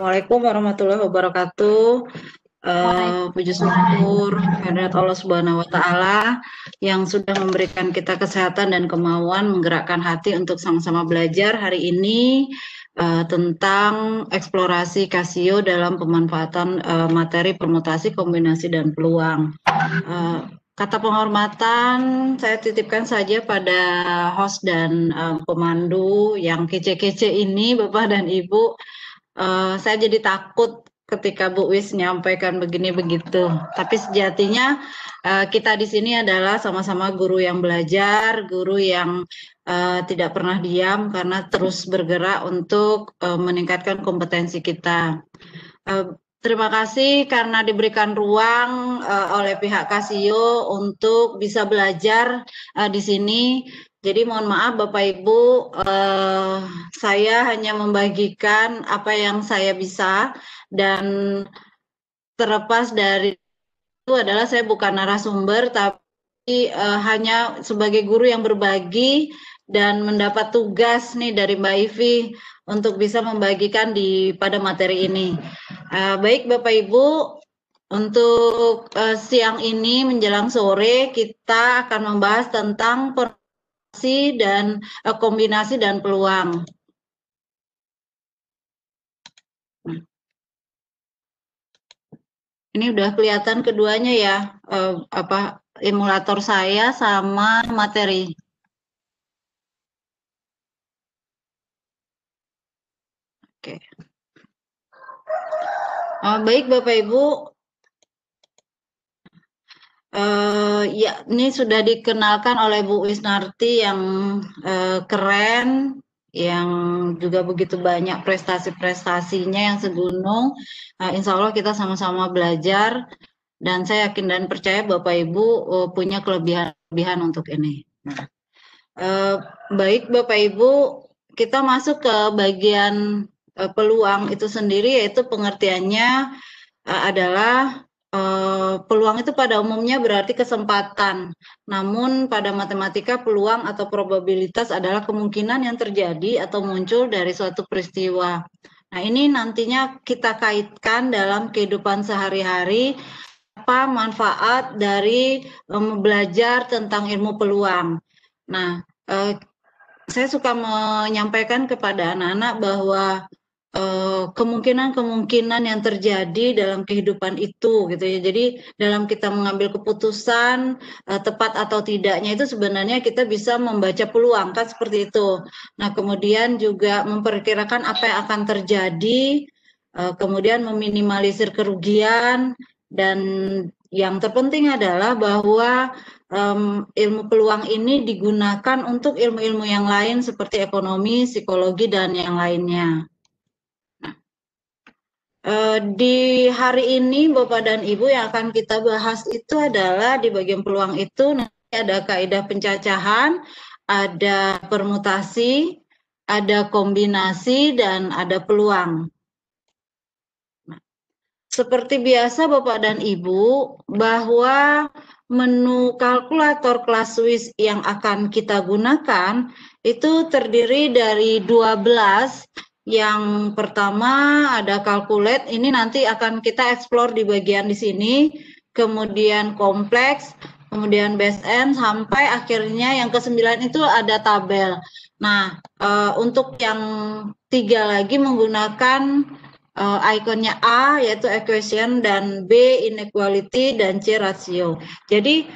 Assalamualaikum warahmatullahi wabarakatuh. Puji syukur kehadirat Allah Subhanahu wa Ta'ala yang sudah memberikan kita kesehatan dan kemauan menggerakkan hati untuk sama-sama belajar hari ini tentang eksplorasi Casio dalam pemanfaatan materi permutasi, kombinasi, dan peluang. Kata penghormatan saya titipkan saja pada host dan pemandu yang kece-kece ini, Bapak dan Ibu. Saya jadi takut ketika Bu Wis menyampaikan begini begitu. Tapi sejatinya kita di sini adalah sama-sama guru yang belajar, guru yang tidak pernah diam karena terus bergerak untuk meningkatkan kompetensi kita. Terima kasih karena diberikan ruang oleh pihak Casio untuk bisa belajar di sini. Jadi mohon maaf Bapak Ibu, saya hanya membagikan apa yang saya bisa dan terlepas dari itu adalah saya bukan narasumber tapi hanya sebagai guru yang berbagi dan mendapat tugas nih dari Mbak Ivi untuk bisa membagikan pada materi ini. Baik Bapak Ibu, untuk siang ini menjelang sore kita akan membahas tentang dan kombinasi dan peluang. Ini udah kelihatan keduanya ya, emulator saya sama materi. Oke. Baik Bapak Ibu, ya ini sudah dikenalkan oleh Bu Wisnarti yang keren, yang juga begitu banyak prestasi-prestasinya yang segunung. Insya Allah kita sama-sama belajar dan saya yakin dan percaya Bapak Ibu punya kelebihan untuk ini. Baik Bapak Ibu, kita masuk ke bagian peluang itu sendiri, yaitu pengertiannya adalah peluang itu pada umumnya berarti kesempatan. Namun pada matematika peluang atau probabilitas adalah kemungkinan yang terjadi atau muncul dari suatu peristiwa. Nah, ini nantinya kita kaitkan dalam kehidupan sehari-hari apa manfaat dari belajar tentang ilmu peluang. Nah, saya suka menyampaikan kepada anak-anak bahwa kemungkinan-kemungkinan yang terjadi dalam kehidupan itu gitu ya. Jadi dalam kita mengambil keputusan tepat atau tidaknya itu sebenarnya kita bisa membaca peluang kan seperti itu. Nah, kemudian juga memperkirakan apa yang akan terjadi, kemudian meminimalisir kerugian, dan yang terpenting adalah bahwa ilmu peluang ini digunakan untuk ilmu-ilmu yang lain seperti ekonomi, psikologi, dan yang lainnya. Di hari ini Bapak dan Ibu yang akan kita bahas itu adalah di bagian peluang itu nanti ada kaidah pencacahan, ada permutasi, ada kombinasi, dan ada peluang. Seperti biasa Bapak dan Ibu, bahwa menu kalkulator kelas Swiss yang akan kita gunakan itu terdiri dari 12. Yang pertama ada calculate, ini nanti akan kita explore di bagian di sini, kemudian kompleks, kemudian base N, sampai akhirnya yang ke-9 itu ada tabel. Nah, untuk yang 3 lagi menggunakan ikonnya A yaitu equation, dan B inequality, dan C ratio. Jadi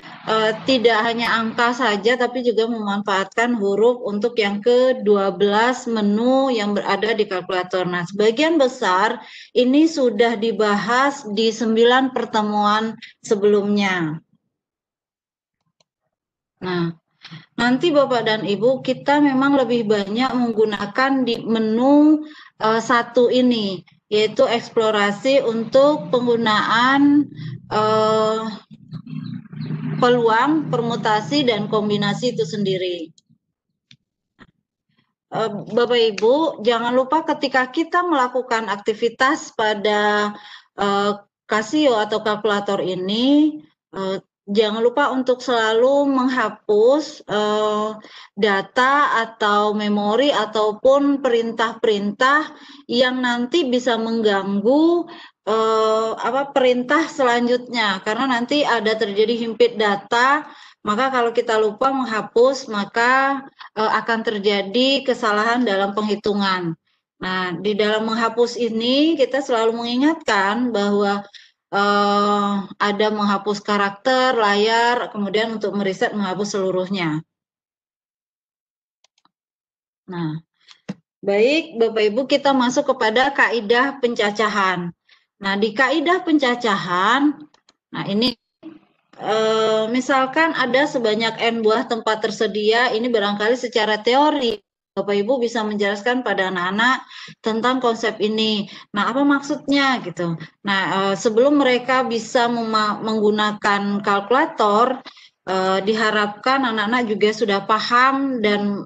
tidak hanya angka saja tapi juga memanfaatkan huruf untuk yang ke-12 menu yang berada di kalkulator. Nah, sebagian besar ini sudah dibahas di 9 pertemuan sebelumnya. Nah, nanti Bapak dan Ibu kita memang lebih banyak menggunakan di menu 1 ini, yaitu eksplorasi untuk penggunaan peluang, permutasi, dan kombinasi itu sendiri. Bapak Ibu, jangan lupa ketika kita melakukan aktivitas pada Casio atau kalkulator ini, jangan lupa untuk selalu menghapus data atau memori ataupun perintah-perintah yang nanti bisa mengganggu perintah selanjutnya, karena nanti ada terjadi himpit data. Maka kalau kita lupa menghapus, maka akan terjadi kesalahan dalam penghitungan. Nah, di dalam menghapus ini kita selalu mengingatkan bahwa ada menghapus karakter, layar, kemudian untuk mereset menghapus seluruhnya. Nah, baik Bapak Ibu, kita masuk kepada kaidah pencacahan. Nah, di kaidah pencacahan, nah ini misalkan ada sebanyak N buah tempat tersedia, ini barangkali secara teori Bapak Ibu bisa menjelaskan pada anak-anak tentang konsep ini. Nah, apa maksudnya gitu? Nah, sebelum mereka bisa menggunakan kalkulator, diharapkan anak-anak juga sudah paham dan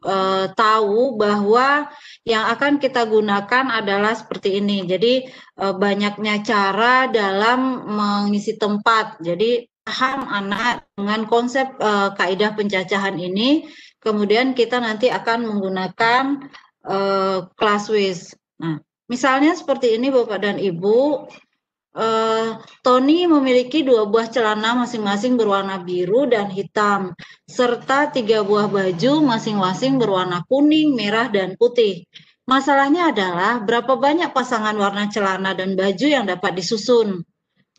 tahu bahwa yang akan kita gunakan adalah seperti ini. Jadi, banyaknya cara dalam mengisi tempat. Jadi, paham anak dengan konsep kaidah pencacahan ini. Kemudian kita nanti akan menggunakan Classwiz. Nah, misalnya seperti ini Bapak dan Ibu, Tony memiliki 2 buah celana masing-masing berwarna biru dan hitam, serta 3 buah baju masing-masing berwarna kuning, merah, dan putih. Masalahnya adalah berapa banyak pasangan warna celana dan baju yang dapat disusun.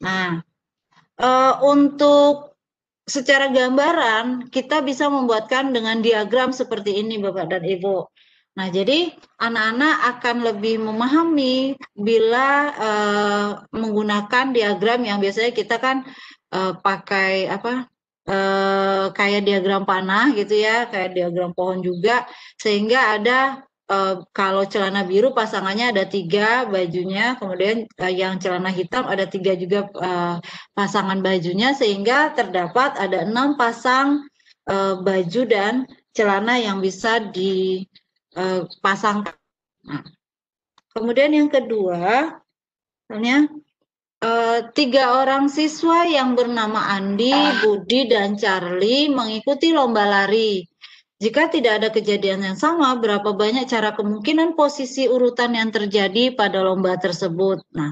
Nah, untuk secara gambaran, kita bisa membuatkan dengan diagram seperti ini, Bapak dan Ibu. Nah, jadi anak-anak akan lebih memahami bila menggunakan diagram yang biasanya kita kan pakai kayak diagram panah gitu ya, kayak diagram pohon juga, sehingga ada kalau celana biru pasangannya ada 3 bajunya, kemudian yang celana hitam ada 3 juga pasangan bajunya, sehingga terdapat ada 6 pasang baju dan celana yang bisa dipasangkan. Nah, kemudian yang kedua, misalnya 3 orang siswa yang bernama Andi, Budi, dan Charlie mengikuti lomba lari. Jika tidak ada kejadian yang sama, berapa banyak cara kemungkinan posisi urutan yang terjadi pada lomba tersebut? Nah,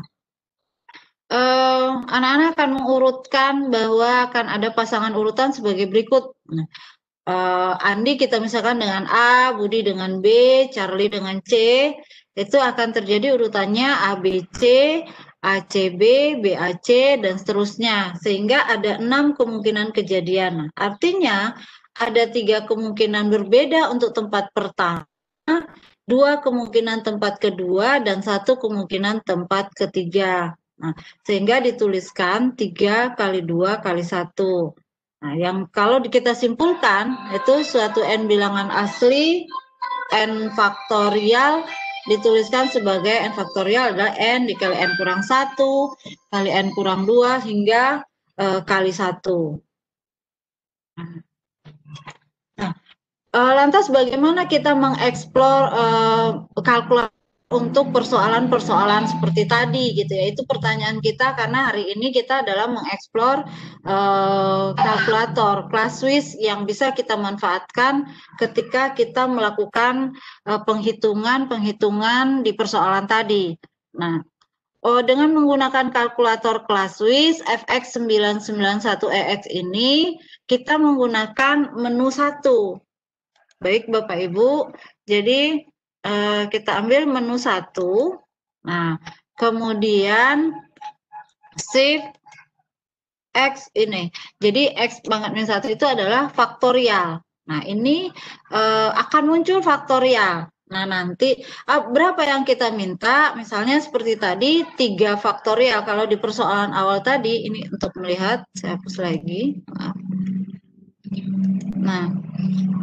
anak-anak akan mengurutkan bahwa akan ada pasangan urutan sebagai berikut. Nah, Andi kita misalkan dengan A, Budi dengan B, Charlie dengan C, itu akan terjadi urutannya ABC, ACB, BAC, dan seterusnya. Sehingga ada 6 kemungkinan kejadian. Nah, artinya ada 3 kemungkinan berbeda untuk tempat pertama, 2 kemungkinan tempat kedua, dan 1 kemungkinan tempat ketiga. Nah, sehingga dituliskan 3 kali 2 kali 1. Nah, yang kalau kita simpulkan itu suatu N bilangan asli, N faktorial dituliskan sebagai N faktorial adalah N dikali N kurang 1, kali N kurang 2, hingga kali 1. Nah, lantas bagaimana kita mengeksplor kalkulator untuk persoalan-persoalan seperti tadi gitu ya, itu pertanyaan kita karena hari ini kita adalah mengeksplor kalkulator Classwiz yang bisa kita manfaatkan ketika kita melakukan penghitungan di persoalan tadi. Nah, dengan menggunakan kalkulator Classwiz FX991EX ini kita menggunakan menu 1. Baik Bapak Ibu, jadi kita ambil menu 1. Nah, kemudian shift X ini. Jadi X pangkat min 1 itu adalah faktorial. Nah, ini akan muncul faktorial. Nah, nanti berapa yang kita minta? Misalnya seperti tadi 3 faktorial. Kalau di persoalan awal tadi, ini untuk melihat, saya hapus lagi. Nah,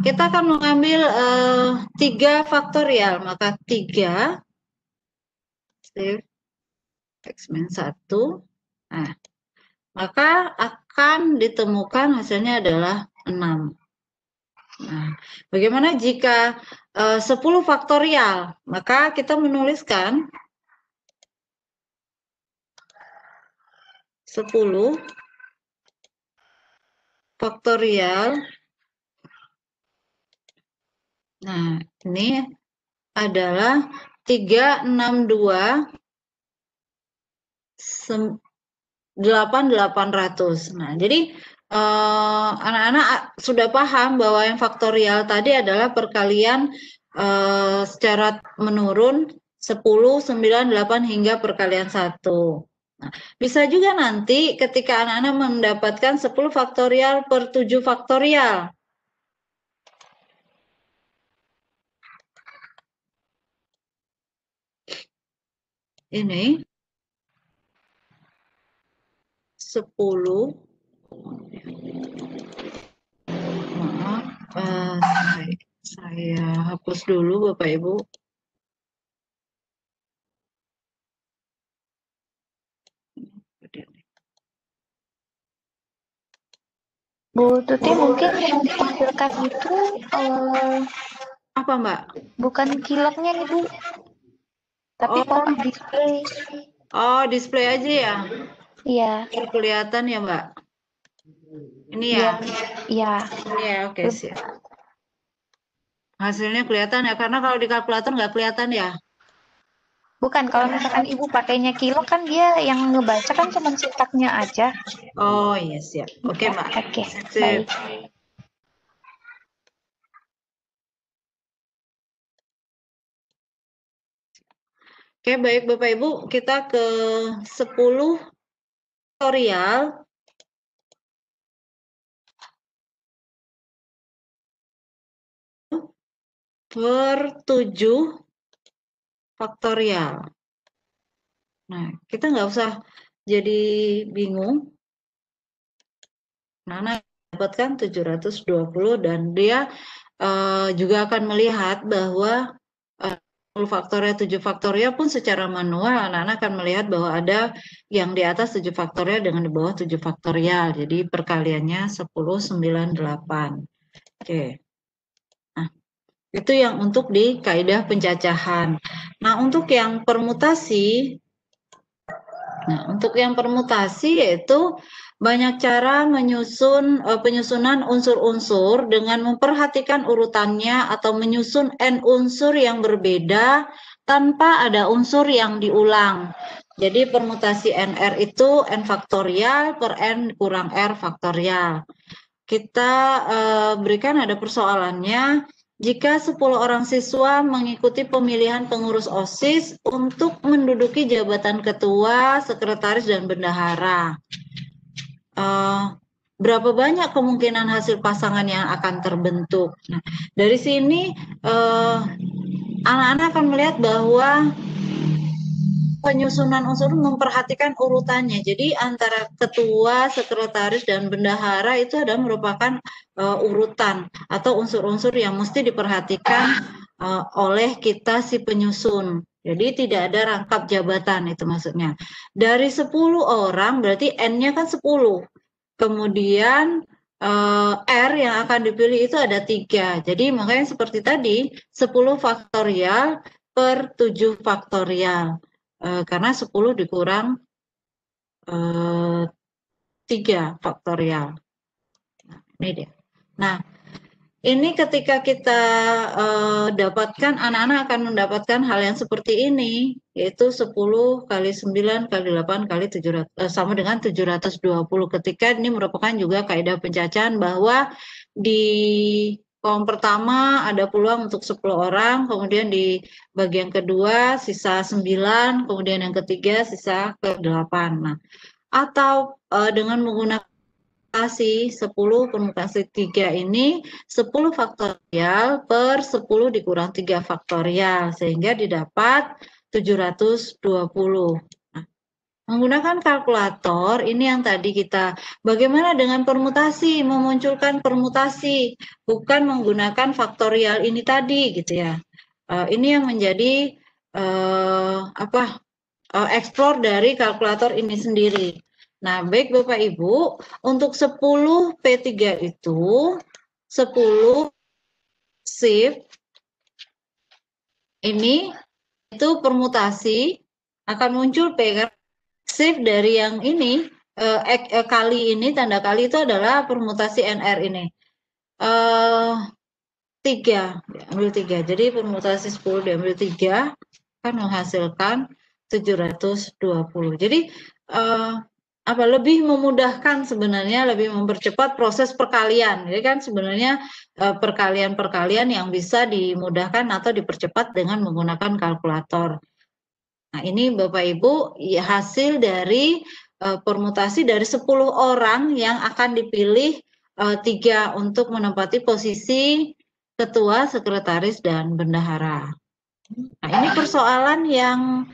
kita akan mengambil 3 faktorial, maka 3 X-1, nah, maka akan ditemukan hasilnya adalah 6. Nah, bagaimana jika 10 faktorial? Maka kita menuliskan 10 faktorial. Nah, ini adalah 362 8.800. Nah, jadi anak-anak sudah paham bahwa yang faktorial tadi adalah perkalian secara menurun 10, 9, 8 hingga perkalian 1. Nah, bisa juga nanti ketika anak-anak mendapatkan 10 faktorial per 7 faktorial. Ini 10, maaf, saya hapus dulu Bapak Ibu. Bu Tuti, mungkin yang ditampilkan itu apa Mbak? bukan kileknya Ibu, tapi pakai display. Oh, display aja ya? Iya. Biar kelihatan ya Mbak? Ini ya? Iya. Ini ya, oke siap. Hasilnya kelihatan ya, karena kalau di kalkulator nggak kelihatan ya? Bukan, kalau misalkan Ibu pakainya kilek kan dia yang ngebaca kan cuma cetaknya aja. Oh iya siap. Oke Mbak. Oke, Sip. baik. Oke, baik Bapak Ibu, kita ke 10 faktorial. Per 7 faktorial. Nah, kita nggak usah jadi bingung. Nana dapatkan 720 dan dia juga akan melihat bahwa 10 faktorial, 7 faktorial pun secara manual anak-anak akan melihat bahwa ada yang di atas 7 faktorial dengan di bawah 7 faktorial. Jadi perkaliannya 10, 9, 8. Oke. Nah, itu yang untuk di kaidah pencacahan. Nah, untuk yang permutasi, yaitu banyak cara penyusunan unsur-unsur dengan memperhatikan urutannya atau menyusun n unsur yang berbeda tanpa ada unsur yang diulang. Jadi permutasi NR itu n faktorial per n kurang R faktorial. Kita berikan ada persoalannya. Jika 10 orang siswa mengikuti pemilihan pengurus OSIS untuk menduduki jabatan ketua, sekretaris, dan bendahara, berapa banyak kemungkinan hasil pasangan yang akan terbentuk? Nah, dari sini anak-anak akan melihat bahwa penyusunan unsur memperhatikan urutannya. Jadi antara ketua, sekretaris, dan bendahara itu adalah merupakan urutan atau unsur-unsur yang mesti diperhatikan oleh kita si penyusun. Jadi tidak ada rangkap jabatan itu maksudnya. Dari 10 orang berarti N-nya kan 10. Kemudian R yang akan dipilih itu ada 3. Jadi makanya seperti tadi 10 faktorial per 7 faktorial. Karena 10 dikurang 3 faktorial. Nah, ini dia. Nah, ini ketika kita dapatkan, anak-anak akan mendapatkan hal yang seperti ini, yaitu 10 kali 9 kali 8 kali 700, sama dengan 720. Ketika ini merupakan juga kaidah pencacahan bahwa di kolom pertama ada peluang untuk 10 orang, kemudian di bagian kedua sisa 9, kemudian yang ketiga sisa ke-8. Nah, atau dengan menggunakan permutasi 10 permutasi 3 ini 10 faktorial per 10 dikurang 3 faktorial sehingga didapat 720. Nah, menggunakan kalkulator ini yang tadi kita bagaimana dengan permutasi, memunculkan permutasi bukan menggunakan faktorial ini tadi gitu ya. Ini yang menjadi explore dari kalkulator ini sendiri. Nah, baik Bapak Ibu, untuk 10 P3 itu 10 shift ini itu permutasi akan muncul P shift dari yang ini kali ini, tanda kali itu adalah permutasi NR ini. 3, ambil 3. Jadi permutasi 10 diambil 3 kan menghasilkan 720. Jadi lebih memudahkan sebenarnya, lebih mempercepat proses perkalian. Jadi kan sebenarnya perkalian-perkalian yang bisa dimudahkan atau dipercepat dengan menggunakan kalkulator. Nah, ini Bapak Ibu ya, hasil dari permutasi dari 10 orang yang akan dipilih 3 untuk menempati posisi ketua, sekretaris, dan bendahara. Nah, ini persoalan yang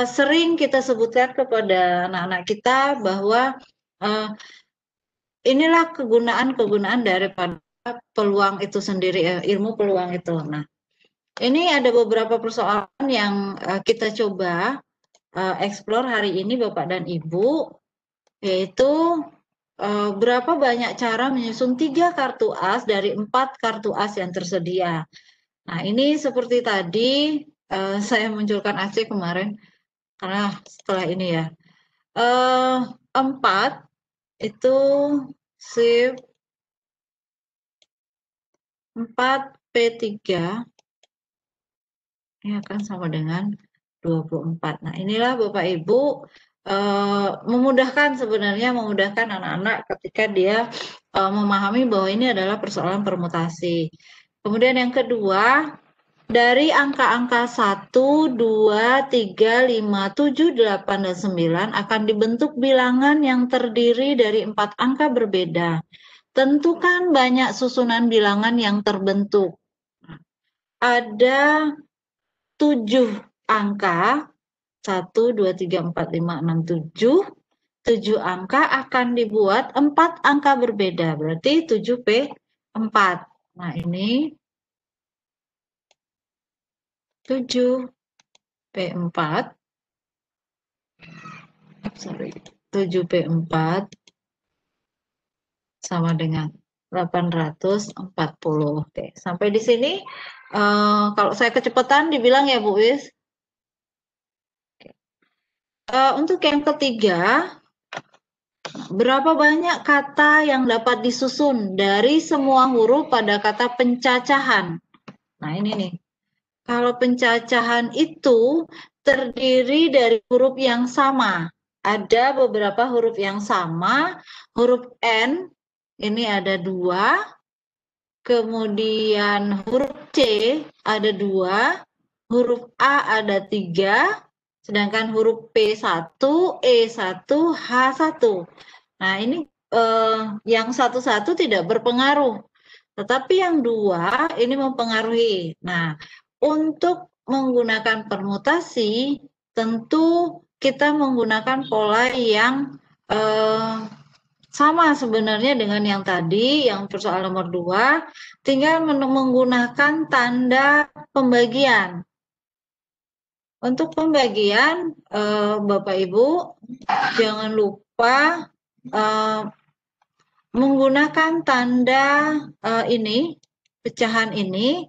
sering kita sebutkan kepada anak-anak kita bahwa inilah kegunaan-kegunaan daripada peluang itu sendiri, ilmu peluang itu. Nah, ini ada beberapa persoalan yang kita coba explore hari ini Bapak dan Ibu, yaitu berapa banyak cara menyusun 3 kartu as dari 4 kartu as yang tersedia. Nah, ini seperti tadi saya munculkan AC kemarin, karena setelah ini ya. 4 itu shift 4P3 ini akan sama dengan 24. Nah, inilah Bapak Ibu memudahkan anak-anak ketika dia memahami bahwa ini adalah persoalan permutasi. Kemudian yang kedua, dari angka-angka 1, 2, 3, 5, 7, 8, dan 9 akan dibentuk bilangan yang terdiri dari 4 angka berbeda. Tentukan banyak susunan bilangan yang terbentuk. Ada 7 angka, 1, 2, 3, 4, 5, 6, 7. 7 angka akan dibuat 4 angka berbeda, berarti 7P4. Nah, ini 7P4 sama dengan 840. Oke, sampai di sini kalau saya kecepatan dibilang ya Bu Wis. Untuk yang ketiga, berapa banyak kata yang dapat disusun dari semua huruf pada kata pencacahan? Nah, ini nih. Kalau pencacahan itu terdiri dari huruf yang sama. Ada beberapa huruf yang sama. Huruf N ini ada 2. Kemudian huruf C ada 2. Huruf A ada 3. Sedangkan huruf P1, E1, H1. Nah, ini yang satu-satu tidak berpengaruh. Tetapi yang 2 ini mempengaruhi. Nah, untuk menggunakan permutasi, tentu kita menggunakan pola yang sama sebenarnya dengan yang tadi, yang persoalan nomor 2, tinggal menggunakan tanda pembagian. Untuk pembagian, Bapak Ibu, jangan lupa menggunakan tanda ini, pecahan ini.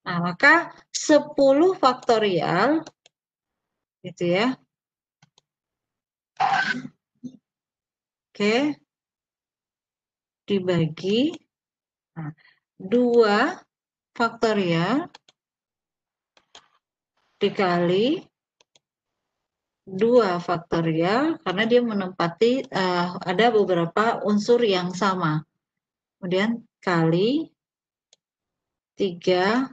Nah, maka 10 faktorial, gitu ya. Oke, dibagi 2 faktorial dikali 2 faktorial, karena dia menempati ada beberapa unsur yang sama. Kemudian kali 3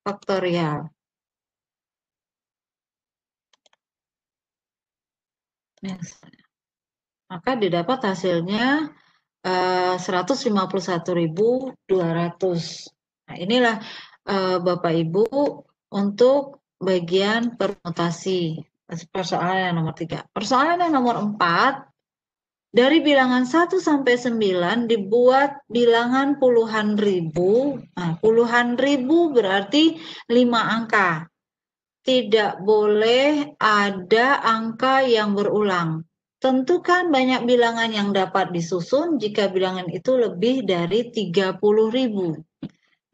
faktorial. Maka didapat hasilnya 151.200. Nah, inilah Bapak Ibu untuk bagian permutasi. Persoalan yang nomor 3. Persoalan yang nomor 4, dari bilangan 1 sampai 9 dibuat bilangan puluhan ribu. Nah, puluhan ribu berarti 5 angka. Tidak boleh ada angka yang berulang. Tentukan banyak bilangan yang dapat disusun jika bilangan itu lebih dari 30.000.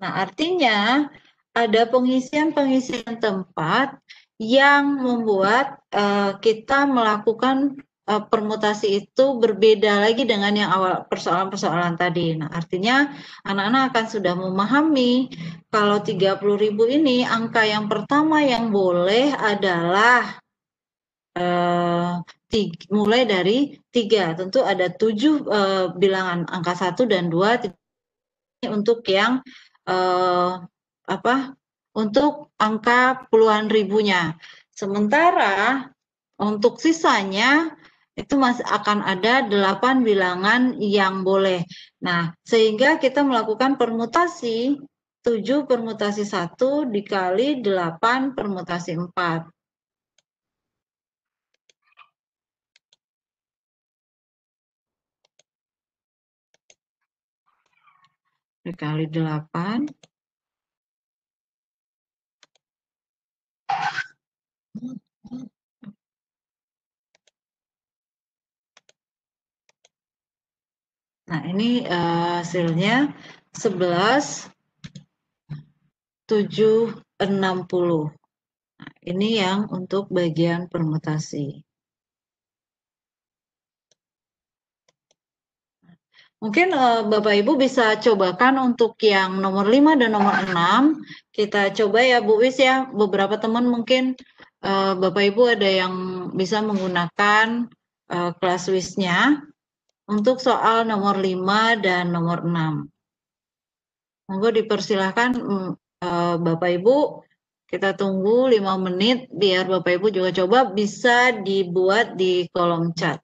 Nah, artinya ada pengisian-pengisian tempat yang membuat kita melakukan permutasi itu berbeda lagi dengan yang awal persoalan-persoalan tadi. Nah, artinya anak-anak akan sudah memahami kalau 30.000 ini angka yang pertama yang boleh adalah mulai dari 3. Tentu ada 7 bilangan angka 1 dan 2 untuk yang untuk angka puluhan ribunya. Sementara untuk sisanya itu masih akan ada 8 bilangan yang boleh. Nah, sehingga kita melakukan permutasi 7 permutasi 1 dikali 8 permutasi 4. Dikali 8. Nah, ini hasilnya 11.760. Nah, ini yang untuk bagian permutasi. Mungkin Bapak Ibu bisa cobakan untuk yang nomor 5 dan nomor 6. Kita coba ya Bu Wis ya, beberapa teman mungkin Bapak Ibu ada yang bisa menggunakan kelas WIS-nya untuk soal nomor 5 dan nomor 6. Monggo dipersilahkan Bapak Ibu, kita tunggu 5 menit biar Bapak Ibu juga coba bisa dibuat di kolom chat.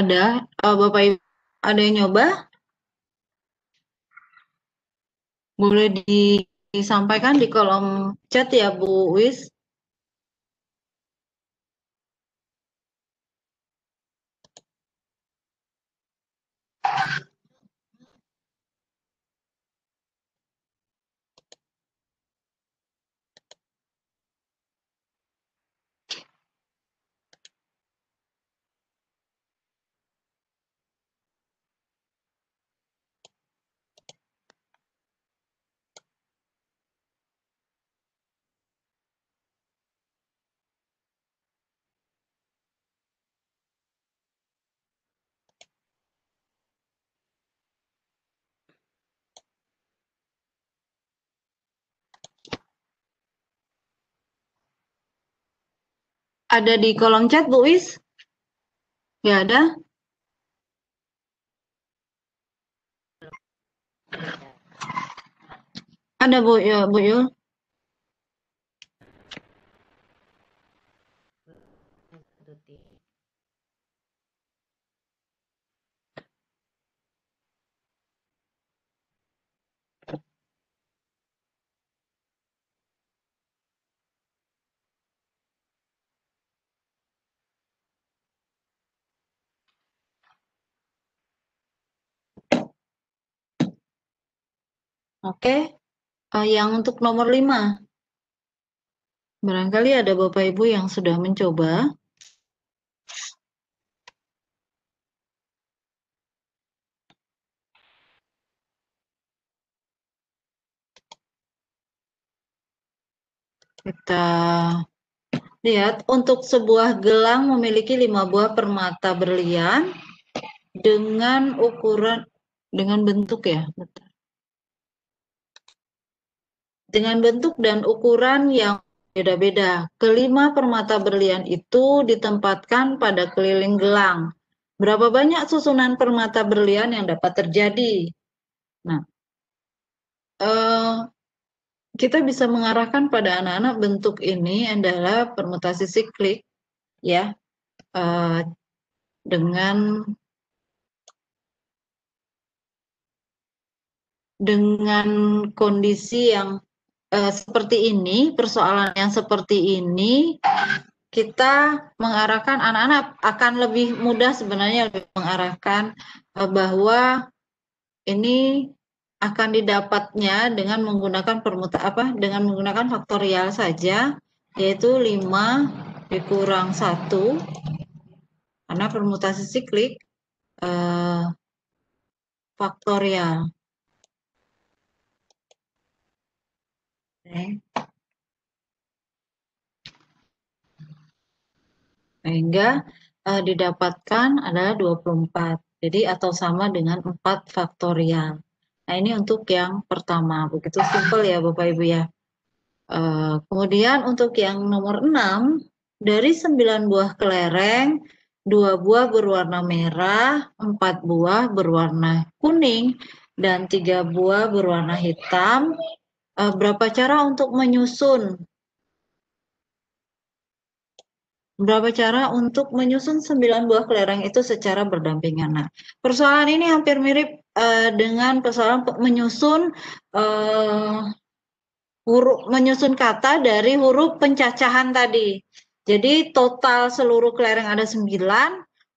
Ada Bapak Ibu ada yang nyoba? Boleh disampaikan di kolom chat ya Bu Wis. Ada di kolom chat Bu Wis? Nggak ada? Ada Bu Yul? Oke, yang untuk nomor 5. Barangkali ada Bapak Ibu yang sudah mencoba. Kita lihat untuk sebuah gelang memiliki 5 buah permata berlian dengan ukuran, dengan bentuk ya, dengan bentuk dan ukuran yang beda-beda. Kelima permata berlian itu ditempatkan pada keliling gelang. Berapa banyak susunan permata berlian yang dapat terjadi? Nah, kita bisa mengarahkan pada anak-anak bentuk ini adalah permutasi siklik, ya, dengan kondisi yang seperti ini, persoalan yang seperti ini, kita mengarahkan anak-anak akan lebih mudah sebenarnya lebih mengarahkan bahwa ini akan didapatnya dengan menggunakan dengan menggunakan faktorial saja, yaitu 5 dikurang 1, karena permutasi siklik faktorial. Sehingga didapatkan adalah 24. Jadi atau sama dengan 4 faktorial. Nah, ini untuk yang pertama. Begitu simpel ya Bapak Ibu ya. Kemudian untuk yang nomor 6, dari 9 buah kelereng, 2 buah berwarna merah, 4 buah berwarna kuning, dan 3 buah berwarna hitam. Berapa cara untuk menyusun? Berapa cara untuk menyusun 9 buah kelereng itu secara berdampingan? Nah, persoalan ini hampir mirip dengan persoalan menyusun menyusun kata dari huruf pencacahan tadi. Jadi total seluruh kelereng ada 9,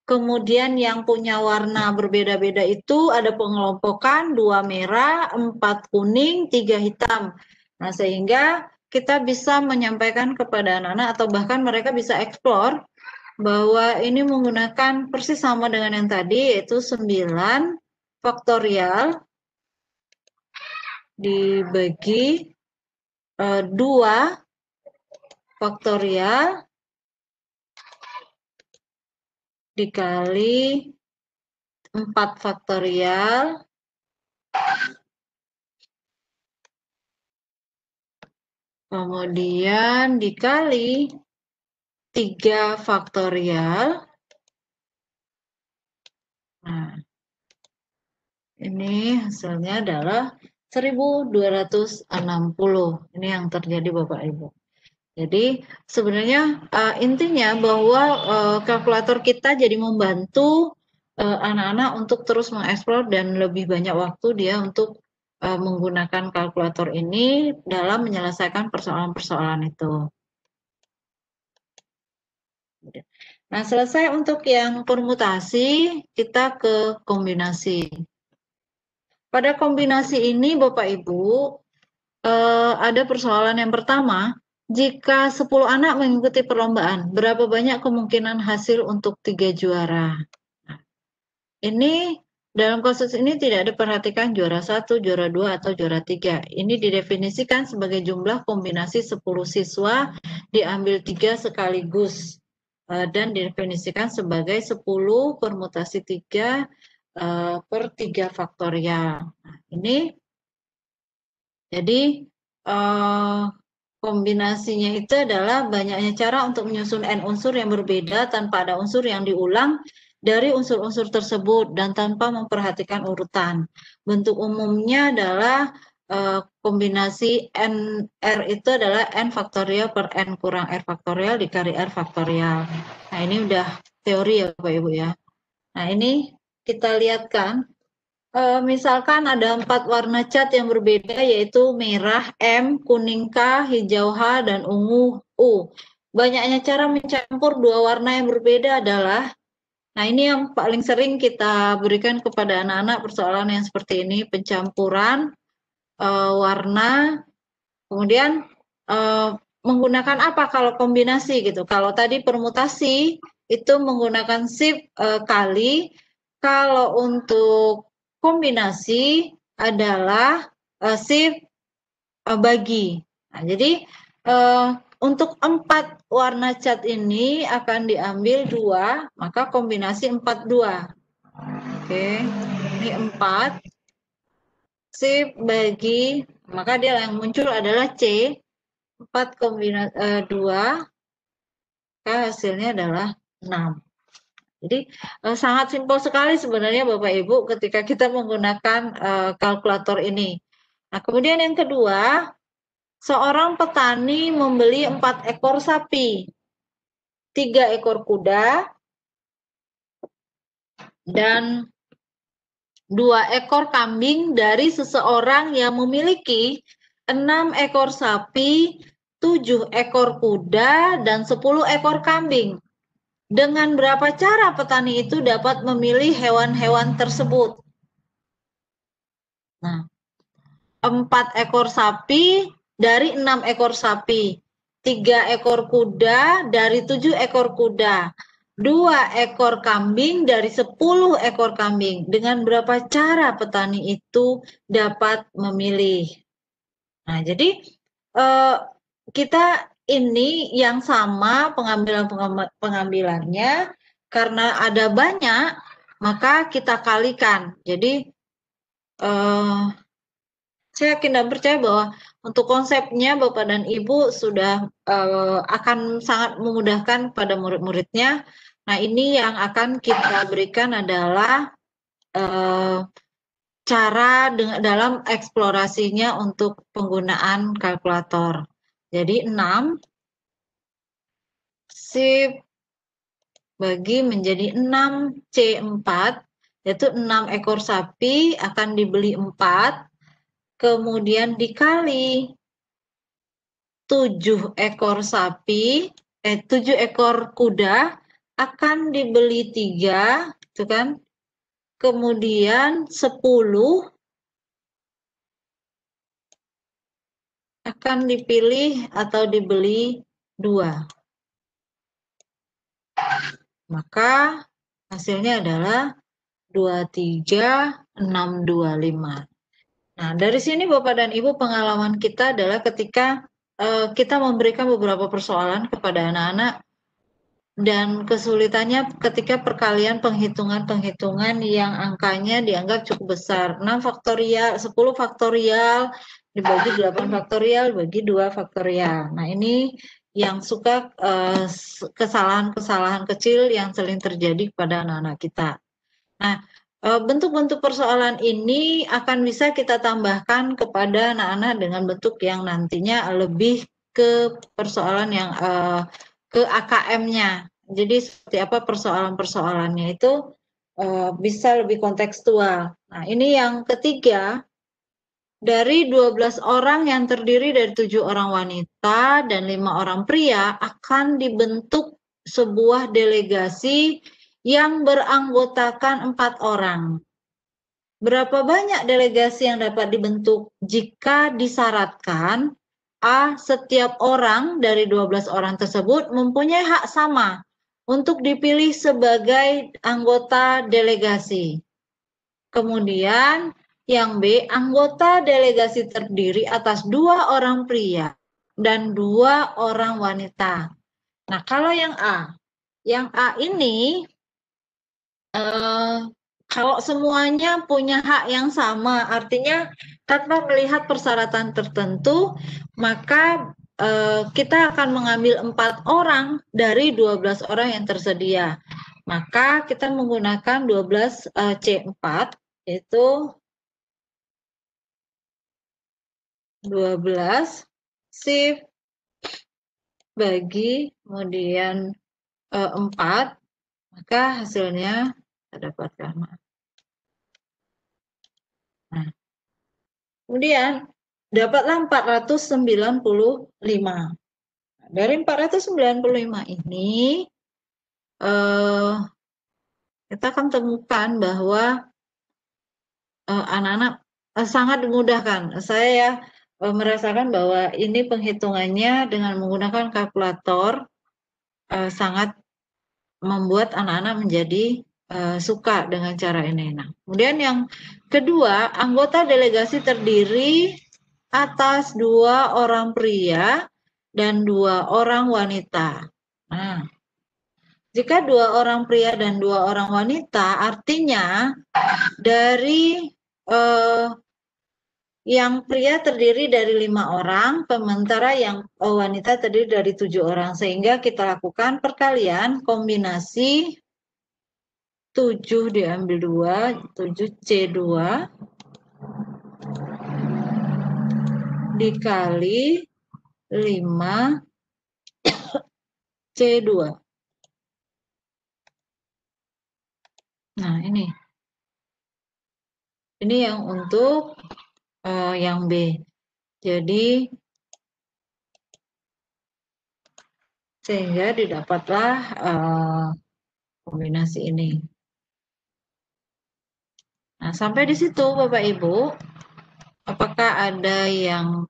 kemudian yang punya warna berbeda-beda itu ada pengelompokan 2 merah, 4 kuning, 3 hitam. Nah, sehingga kita bisa menyampaikan kepada anak-anak atau bahkan mereka bisa explore bahwa ini menggunakan persis sama dengan yang tadi, yaitu 9 faktorial dibagi 2 faktorial dikali 4 faktorial kemudian dikali 3 faktorial. Nah, ini hasilnya adalah 1260. Ini yang terjadi Bapak Ibu. Jadi sebenarnya intinya bahwa kalkulator kita jadi membantu anak-anak untuk terus mengeksplor dan lebih banyak waktu dia untuk menggunakan kalkulator ini dalam menyelesaikan persoalan-persoalan itu. Nah, selesai untuk yang permutasi, kita ke kombinasi. Pada kombinasi ini Bapak Ibu, ada persoalan yang pertama, jika 10 anak mengikuti perlombaan, berapa banyak kemungkinan hasil untuk 3 juara? Nah, ini dalam kasus ini tidak diperhatikan juara 1, juara 2, atau juara 3. Ini didefinisikan sebagai jumlah kombinasi 10 siswa diambil 3 sekaligus dan didefinisikan sebagai 10 permutasi 3 per 3 faktorial. Nah, ini jadi kombinasinya itu adalah banyaknya cara untuk menyusun n unsur yang berbeda tanpa ada unsur yang diulang dari unsur-unsur tersebut dan tanpa memperhatikan urutan. Bentuk umumnya adalah kombinasi n r itu adalah n faktorial per n kurang r faktorial dikali r faktorial. Nah, ini udah teori ya Bapak Ibu ya. Nah, ini kita lihatkan. Misalkan ada 4 warna cat yang berbeda, yaitu merah M, kuning K, hijau H, dan ungu U. Banyaknya cara mencampur 2 warna yang berbeda adalah, nah ini yang paling sering kita berikan kepada anak-anak persoalan yang seperti ini, pencampuran warna, kemudian menggunakan apa kalau kombinasi gitu. Kalau tadi permutasi itu menggunakan shift kali, kalau untuk kombinasi adalah shift bagi. Nah, jadi untuk 4 warna cat ini akan diambil 2, maka kombinasi 4, 2. Oke, ini 4. Shift bagi, maka dia yang muncul adalah C. 4 kombinasi 2, maka hasilnya adalah 6. Jadi sangat simpel sekali sebenarnya Bapak Ibu ketika kita menggunakan kalkulator ini. Nah, kemudian yang kedua, seorang petani membeli 4 ekor sapi, 3 ekor kuda, dan 2 ekor kambing dari seseorang yang memiliki 6 ekor sapi, 7 ekor kuda, dan 10 ekor kambing. Dengan berapa cara petani itu dapat memilih hewan-hewan tersebut? Nah, 4 ekor sapi dari 6 ekor sapi, 3 ekor kuda dari 7 ekor kuda, 2 ekor kambing dari 10 ekor kambing. Dengan berapa cara petani itu dapat memilih? Nah, jadi kita ini yang sama pengambilannya, karena ada banyak, maka kita kalikan. Jadi saya yakin dan percaya bahwa untuk konsepnya Bapak dan Ibu sudah akan sangat memudahkan pada murid-muridnya. Nah, ini yang akan kita berikan adalah cara dalam eksplorasinya untuk penggunaan kalkulator. Jadi 6 sip bagi menjadi 6C4, yaitu 6 ekor sapi akan dibeli 4, kemudian dikali 7 ekor sapi, 7 ekor kuda akan dibeli 3, itu kan. Kemudian 10 akan dipilih atau dibeli 2. Maka hasilnya adalah 23, 6, 25. Nah, dari sini Bapak dan Ibu pengalaman kita adalah ketika kita memberikan beberapa persoalan kepada anak-anak dan kesulitannya ketika perkalian penghitungan-penghitungan yang angkanya dianggap cukup besar. 6 faktorial, 10 faktorial, dibagi 8 faktorial, dibagi 2 faktorial. Nah, ini yang suka kesalahan-kesalahan kecil yang sering terjadi pada anak-anak kita. Nah, bentuk-bentuk persoalan ini akan bisa kita tambahkan kepada anak-anak dengan bentuk yang nantinya lebih ke persoalan yang ke AKM-nya. Jadi seperti apa persoalan-persoalannya itu bisa lebih kontekstual. Nah, ini yang ketiga, dari 12 orang yang terdiri dari 7 orang wanita dan 5 orang pria akan dibentuk sebuah delegasi yang beranggotakan 4 orang. Berapa banyak delegasi yang dapat dibentuk jika disyaratkan A. Setiap orang dari 12 orang tersebut mempunyai hak sama untuk dipilih sebagai anggota delegasi. Kemudian yang B, anggota delegasi terdiri atas 2 orang pria dan 2 orang wanita. Nah, kalau yang A ini kalau semuanya punya hak yang sama, artinya tanpa melihat persyaratan tertentu, maka kita akan mengambil 4 orang dari 12 orang yang tersedia. Maka kita menggunakan 12 C4, yaitu 12 shift bagi kemudian 4, maka hasilnya kita dapatkan. Nah, kemudian dapatlah 495. Dari 495 ini kita akan temukan bahwa anak-anak sangat dimudahkan. Saya merasakan bahwa ini penghitungannya dengan menggunakan kalkulator sangat membuat anak-anak menjadi suka dengan cara ini. Nah, kemudian yang kedua, anggota delegasi terdiri atas 2 orang pria dan 2 orang wanita. Nah, jika 2 orang pria dan 2 orang wanita, artinya dari yang pria terdiri dari 5 orang, sementara yang wanita terdiri dari 7 orang. Sehingga kita lakukan perkalian kombinasi 7 diambil 2, 7C2 dikali 5C2. Nah, ini yang untuk yang B. Jadi, sehingga didapatlah kombinasi ini. Nah, sampai di situ Bapak Ibu, apakah ada yang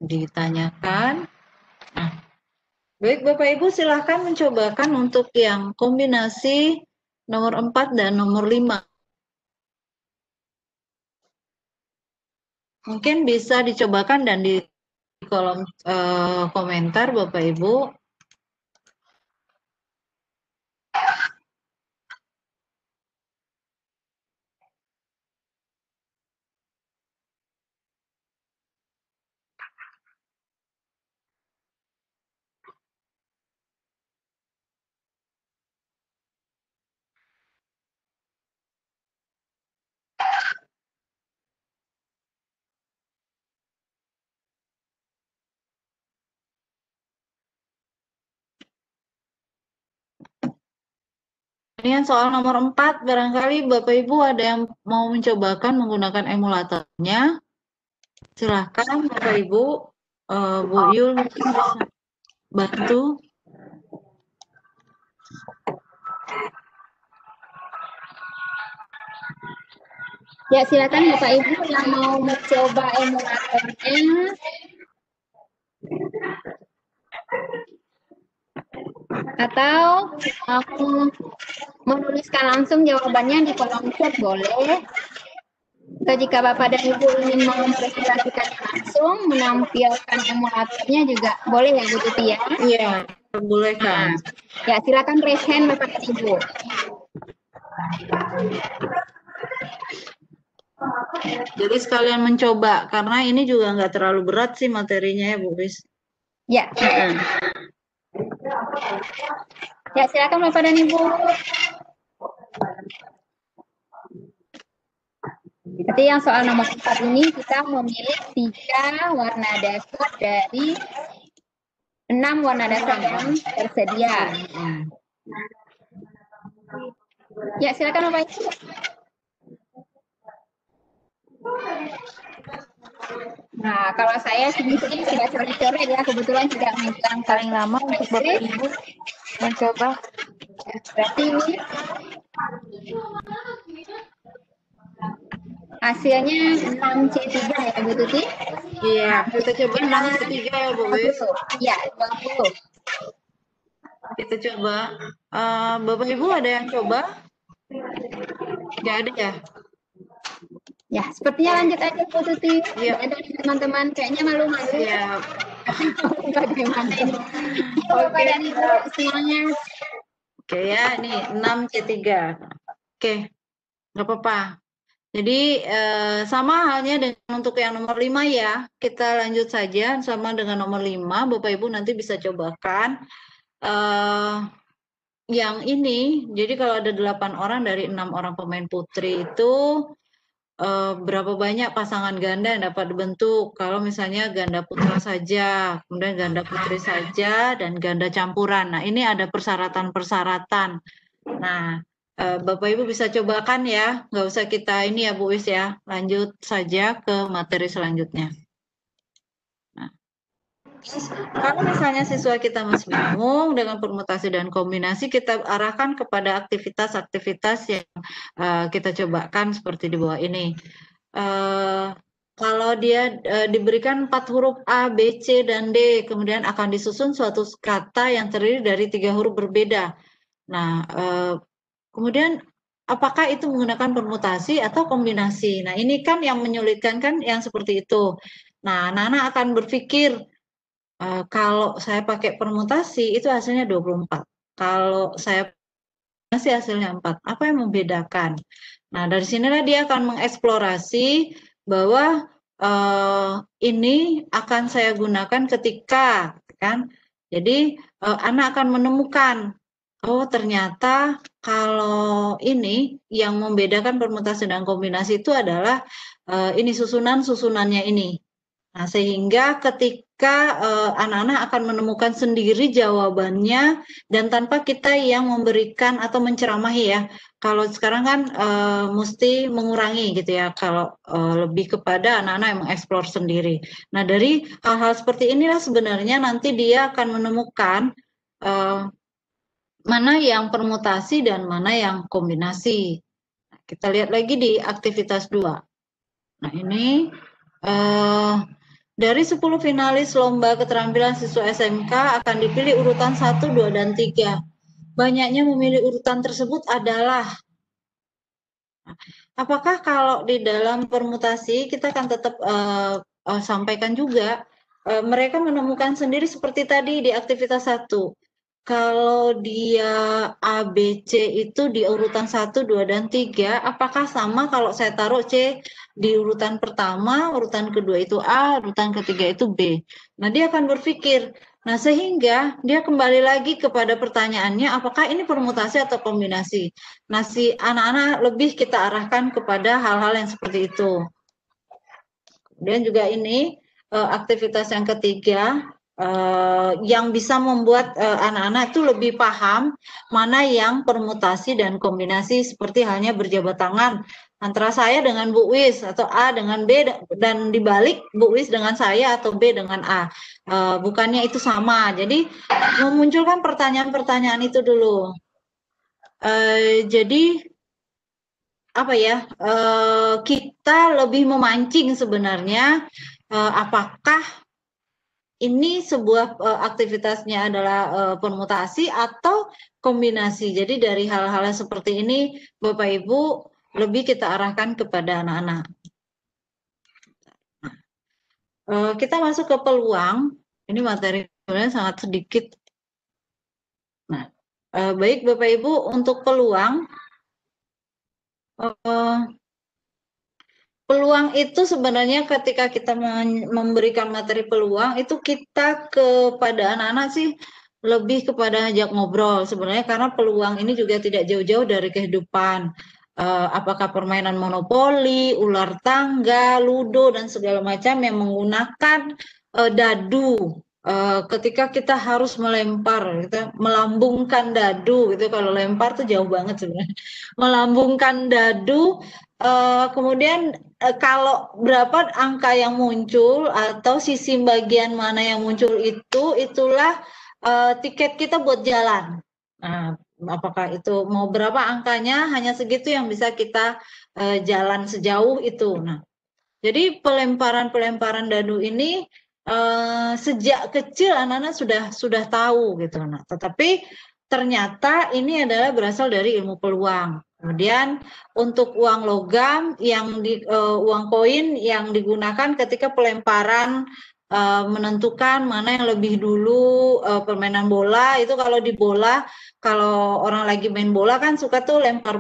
ditanyakan? Nah, baik Bapak Ibu, silahkan mencobakan untuk yang kombinasi nomor 4 dan nomor 5. Mungkin bisa dicobakan dan di kolom komentar Bapak Ibu. Ini yang soal nomor 4, barangkali Bapak Ibu ada yang mau mencobakan menggunakan emulatornya. Silahkan Bapak Ibu, Bu Yul mungkin bisa bantu. Ya, silakan Bapak Ibu yang mau mencoba emulatornya. Atau menuliskan langsung jawabannya di kolom chat boleh. Atau jika Bapak dan Ibu ingin mempresentasikan langsung, menampilkan emulatornya juga boleh ya Bu Tuti ya? Iya, perbolehkan. Ya, silakan raise hand Bapak dan Ibu. Jadi sekalian mencoba, karena ini juga nggak terlalu berat sih materinya ya Bu Wis. Ya. Ya, silakan Bapak dan Ibu. Berarti yang soal nomor 4 ini kita memilih 3 warna dasar dari 6 warna dasar yang tersedia. Ya, silakan Bapak Ibu. Nah, kalau saya sedikit sudah coret-coret ya, kebetulan tidak megang Paling lama untuk Bapak Ibu mencoba. Berarti ini hasilnya 6C3 ya Bu Tuti? Iya, kita coba 6C3 ya Bu Wis. Iya, 20. Kita coba. Bapak Ibu ada yang coba? Nggak ada ya? Ya, sepertinya lanjut aja Bu Tuti. Iya. Ada teman-teman kayaknya malu-malu. Iya. Bagaimana ini? Bapak dan Ibu semuanya. Oke ya, nih 6C3. Oke, nggak apa-apa. Jadi sama halnya dengan untuk yang nomor 5 ya. Kita lanjut saja sama dengan nomor 5. Bapak Ibu nanti bisa cobakan. Yang ini, jadi kalau ada 8 orang dari 6 orang pemain putri itu berapa banyak pasangan ganda yang dapat dibentuk kalau misalnya ganda putra saja, kemudian ganda putri saja, dan ganda campuran. Nah, ini ada persyaratan-persyaratan. Nah, Bapak Ibu bisa cobakan ya, nggak usah kita ini ya Bu Wis ya, lanjut saja ke materi selanjutnya. Nah, kalau misalnya siswa kita masih bingung dengan permutasi dan kombinasi, kita arahkan kepada aktivitas-aktivitas yang kita cobakan seperti di bawah ini. Kalau dia diberikan 4 huruf A, B, C, dan D, kemudian akan disusun suatu kata yang terdiri dari 3 huruf berbeda. Nah, kemudian apakah itu menggunakan permutasi atau kombinasi? Nah, ini kan yang menyulitkan kan yang seperti itu. Nah, anak-anak akan berpikir, kalau saya pakai permutasi itu hasilnya 24. Kalau saya kombinasi hasilnya 4. Apa yang membedakan? Nah, dari sinilah dia akan mengeksplorasi bahwa ini akan saya gunakan ketika, kan? Jadi anak akan menemukan oh ternyata kalau ini yang membedakan permutasi dan kombinasi itu adalah ini susunannya ini. Nah, sehingga ketika anak-anak akan menemukan sendiri jawabannya dan tanpa kita yang memberikan atau menceramahi ya. Kalau sekarang kan mesti mengurangi gitu ya. Kalau lebih kepada anak-anak yang mengeksplor sendiri. Nah, dari hal-hal seperti inilah sebenarnya nanti dia akan menemukan mana yang permutasi dan mana yang kombinasi. Nah, kita lihat lagi di aktivitas 2. Nah, ini dari 10 finalis lomba keterampilan siswa SMK akan dipilih urutan 1, 2, dan 3. Banyaknya memilih urutan tersebut adalah, apakah kalau di dalam permutasi kita akan tetap sampaikan juga, mereka menemukan sendiri seperti tadi di aktivitas 1. Kalau dia A, B, C itu di urutan 1, 2, dan 3, apakah sama kalau saya taruh C di urutan pertama, urutan kedua itu A, urutan ketiga itu B. Nah, dia akan berpikir. Nah, sehingga dia kembali lagi kepada pertanyaannya, apakah ini permutasi atau kombinasi? Nah, si anak-anak lebih kita arahkan kepada hal-hal yang seperti itu. Kemudian juga ini aktivitas yang ketiga, yang bisa membuat anak-anak itu lebih paham mana yang permutasi dan kombinasi, seperti halnya berjabat tangan antara saya dengan Bu Wis atau A dengan B, dan dibalik Bu Wis dengan saya atau B dengan A. Bukannya itu sama. Jadi memunculkan pertanyaan-pertanyaan itu dulu. Jadi apa ya? Kita lebih memancing sebenarnya apakah ini sebuah aktivitasnya adalah permutasi atau kombinasi. Jadi dari hal-hal seperti ini, Bapak Ibu, lebih kita arahkan kepada anak-anak. Kita masuk ke peluang. Ini materi sebenarnya sangat sedikit. Nah, baik Bapak Ibu, untuk peluang, peluang itu sebenarnya ketika kita memberikan materi peluang itu kita kepada anak-anak sih lebih kepada ajak ngobrol sebenarnya, karena peluang ini juga tidak jauh-jauh dari kehidupan. Apakah permainan monopoli, ular tangga, ludo dan segala macam yang menggunakan dadu. Ketika kita harus melempar, kita melambungkan dadu gitu. Kalau lempar tuh jauh banget sebenarnya. Melambungkan dadu, kemudian kalau berapa angka yang muncul atau sisi bagian mana yang muncul itulah tiket kita buat jalan. Nah, apakah itu mau berapa angkanya, hanya segitu yang bisa kita jalan sejauh itu. Nah, jadi pelemparan dadu ini sejak kecil anak-anak sudah tahu gitu. Nah, tetapi ternyata ini adalah berasal dari ilmu peluang. Kemudian untuk uang logam uang koin yang digunakan ketika pelemparan menentukan mana yang lebih dulu permainan bola itu. Kalau di bola, kalau orang lagi main bola kan suka tuh lempar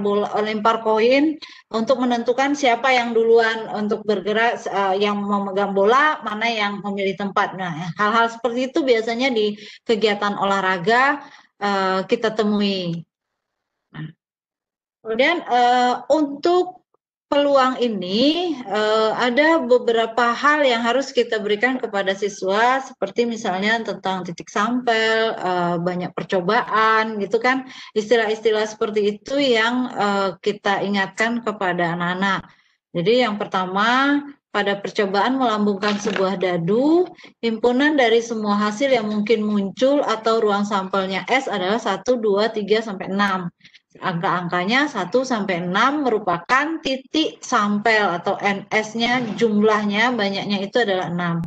koin untuk menentukan siapa yang duluan untuk bergerak, yang memegang bola, mana yang memilih tempat. Nah, hal-hal seperti itu biasanya di kegiatan olahraga kita temui. Nah, kemudian untuk peluang ini ada beberapa hal yang harus kita berikan kepada siswa, seperti misalnya tentang titik sampel, banyak percobaan gitu kan, istilah-istilah seperti itu yang kita ingatkan kepada anak-anak. Jadi yang pertama, pada percobaan melambungkan sebuah dadu, himpunan dari semua hasil yang mungkin muncul atau ruang sampelnya S adalah 1, 2, 3, sampai 6. Angka-angkanya 1 sampai 6 merupakan titik sampel atau NS-nya, jumlahnya banyaknya itu adalah 6.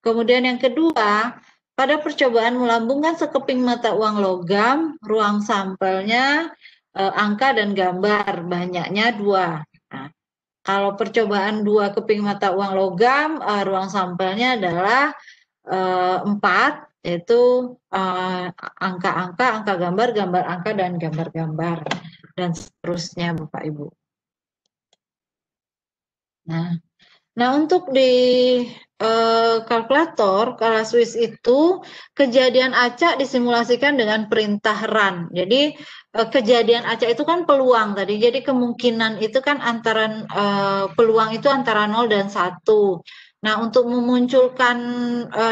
Kemudian yang kedua, pada percobaan melambungkan sekeping mata uang logam, ruang sampelnya angka dan gambar, banyaknya 2. Nah, kalau percobaan 2 keping mata uang logam, ruang sampelnya adalah 4, yaitu angka-angka, angka gambar, gambar angka, dan gambar-gambar, dan seterusnya Bapak Ibu. Nah, Nah, untuk di kalkulator Swiss itu kejadian acak disimulasikan dengan perintah run. Jadi kejadian acak itu kan peluang tadi. Jadi kemungkinan itu kan antara peluang itu antara 0 dan 1. Nah, untuk memunculkan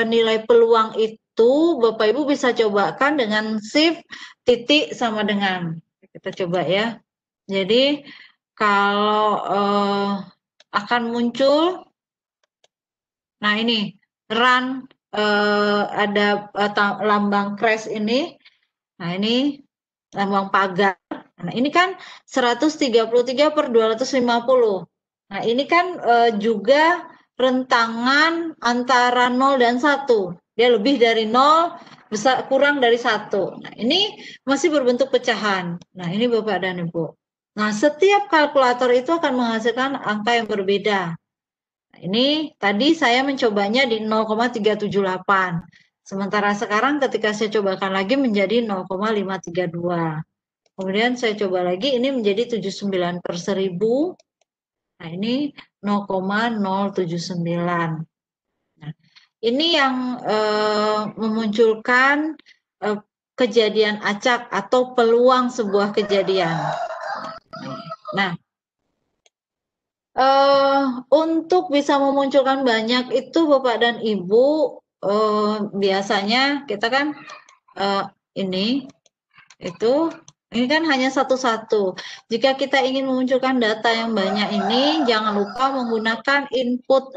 nilai peluang itu Bapak Ibu bisa cobakan dengan shift titik sama dengan. Kita coba ya. Jadi kalau akan muncul, nah ini run ada lambang crash ini. Nah ini lambang pagar. Nah ini kan 133/250. Nah ini kan juga rentangan antara 0 dan 1. Dia lebih dari 0, besar kurang dari 1. Nah ini masih berbentuk pecahan. Nah ini Bapak dan Ibu. Nah setiap kalkulator itu akan menghasilkan angka yang berbeda. Nah, ini tadi saya mencobanya di 0,378. Sementara sekarang ketika saya cobakan lagi menjadi 0,532. Kemudian saya coba lagi ini menjadi 79/1000. Nah, ini 0,079. Nah, ini yang memunculkan kejadian acak atau peluang sebuah kejadian. Nah, untuk bisa memunculkan banyak itu Bapak dan Ibu biasanya kita kan ini kan hanya satu-satu. Jika kita ingin memunculkan data yang banyak ini, jangan lupa menggunakan input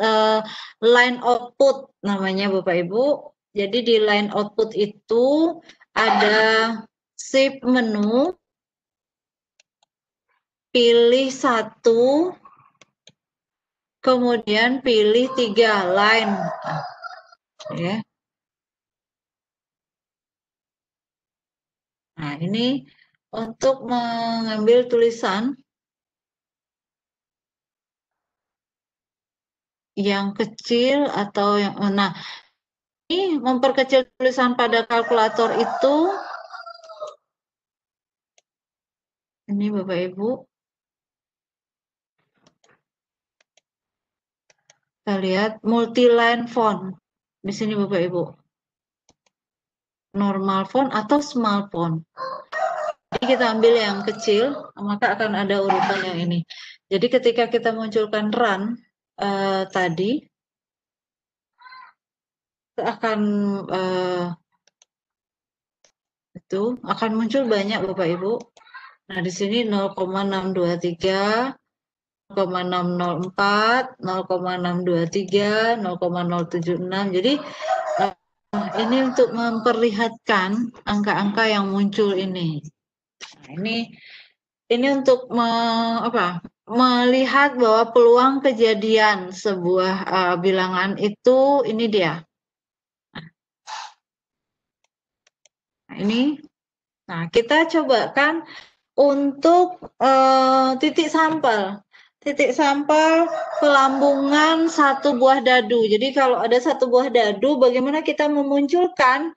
line output namanya Bapak Ibu. Jadi di line output itu ada shift menu, pilih satu, kemudian pilih 3 line. Ya. Nah, ini untuk mengambil tulisan yang kecil atau yang ini memperkecil tulisan pada kalkulator itu ini Bapak Ibu. Kita lihat multi-line font. Di sini Bapak Ibu. Normal font atau small font. Jadi kita ambil yang kecil, maka akan ada urutan yang ini. Jadi ketika kita munculkan run tadi, akan itu akan muncul banyak Bapak Ibu. Nah, di sini 0,623, 0,604, 0,623, 0,076. Jadi ini untuk memperlihatkan angka-angka yang muncul ini. Nah, ini untuk melihat bahwa peluang kejadian sebuah bilangan itu ini dia. Nah, ini. Nah, kita cobakan untuk titik sampel. Titik sampel pelambungan satu buah dadu. Jadi kalau ada satu buah dadu, bagaimana kita memunculkan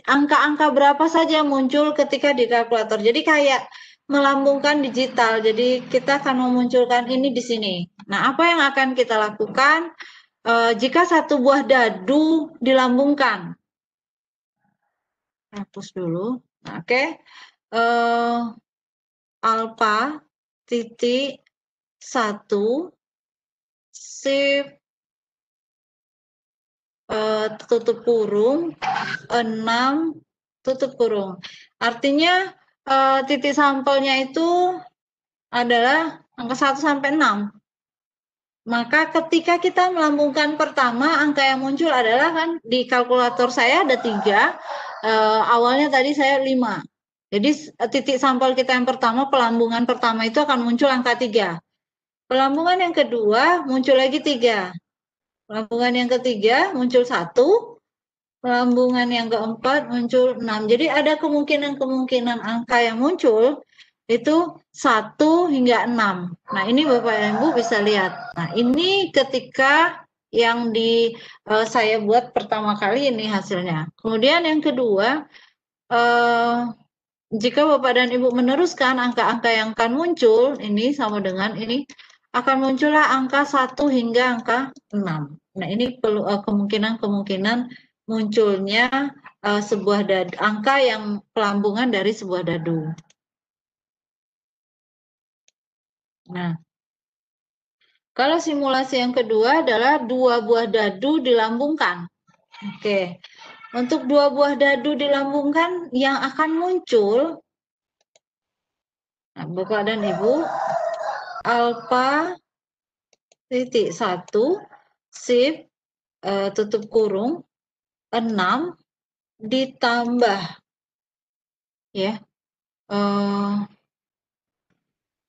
angka-angka berapa saja muncul ketika di kalkulator. Jadi kayak melambungkan digital. Jadi kita akan memunculkan ini di sini. Nah, apa yang akan kita lakukan jika satu buah dadu dilambungkan? Hapus dulu. Oke. Alpha titik 1 shift tutup kurung 6 tutup kurung. Artinya titik sampelnya itu adalah angka 1 sampai 6. Maka ketika kita melambungkan pertama, angka yang muncul adalah kan di kalkulator saya ada 3, awalnya tadi saya 5. Jadi titik sampel kita yang pertama, pelambungan pertama itu akan muncul angka 3. Pelambungan yang kedua muncul lagi 3. Pelambungan yang ketiga muncul 1. Pelambungan yang keempat muncul 6. Jadi ada kemungkinan angka yang muncul itu 1 hingga 6. Nah, ini Bapak dan Ibu bisa lihat. Nah, ini ketika yang saya buat pertama kali ini hasilnya. Kemudian yang kedua, jika Bapak dan Ibu meneruskan angka-angka yang akan muncul, ini sama dengan ini, akan muncullah angka 1 hingga angka 6. Nah, ini perlu kemungkinan-kemungkinan munculnya sebuah angka yang pelambungan dari sebuah dadu. Nah, kalau simulasi yang kedua adalah 2 buah dadu dilambungkan. Oke, untuk 2 buah dadu dilambungkan yang akan muncul, nah, Bapak dan Ibu, alfa titik 1 shift tutup kurung 6 ditambah ya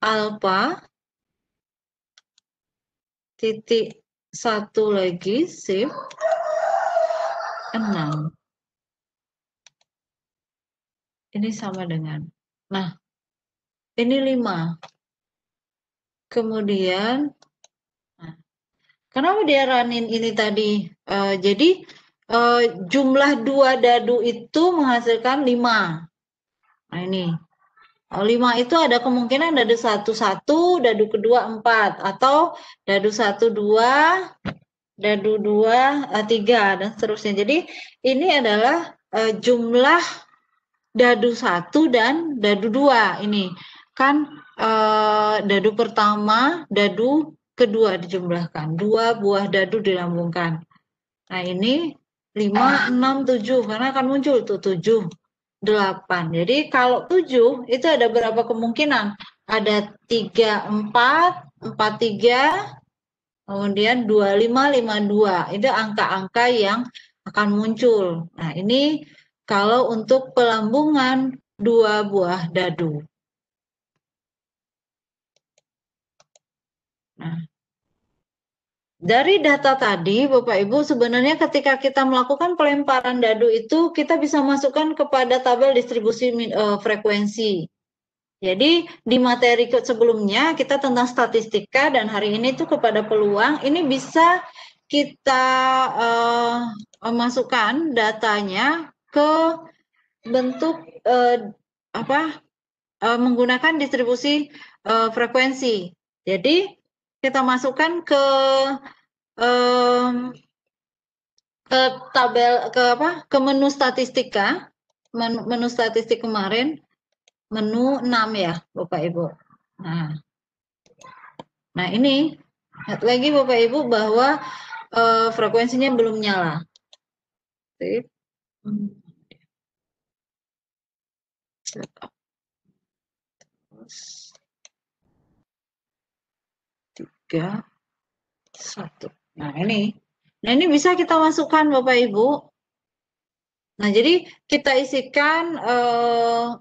alfa titik 1 lagi shift 6. Ini sama dengan, nah ini 5. Kemudian, nah, kenapa dia running ini tadi? Jadi jumlah 2 dadu itu menghasilkan 5. Nah ini, 5 itu ada kemungkinan dadu 1, 1, dadu kedua 4, atau dadu 1, 2, dadu 2, 3, dan seterusnya. Jadi ini adalah jumlah dadu 1 dan dadu 2. Ini kan dadu pertama, dadu kedua dijumlahkan. 2 buah dadu dilambungkan. Nah ini 5, 6, 7. Karena akan muncul tuh 7, 8. Jadi kalau 7 itu ada berapa kemungkinan? Ada 3, 4, 4, 3, kemudian 2, 5, 5, 2. Itu angka-angka yang akan muncul. Nah ini kalau untuk pelambungan 2 buah dadu. Nah, dari data tadi, Bapak Ibu, sebenarnya ketika kita melakukan pelemparan dadu itu, kita bisa masukkan kepada tabel distribusi frekuensi. Jadi di materi sebelumnya kita tentang statistika, dan hari ini itu kepada peluang. Ini bisa kita masukkan datanya ke bentuk menggunakan distribusi frekuensi. Jadi kita masukkan ke tabel ke menu statistika, menu statistik kemarin, menu 6 ya Bapak Ibu. Nah ini lihat lagi Bapak Ibu bahwa frekuensinya belum nyala. Tiga, 1. Nah ini bisa kita masukkan Bapak Ibu. Nah jadi kita isikan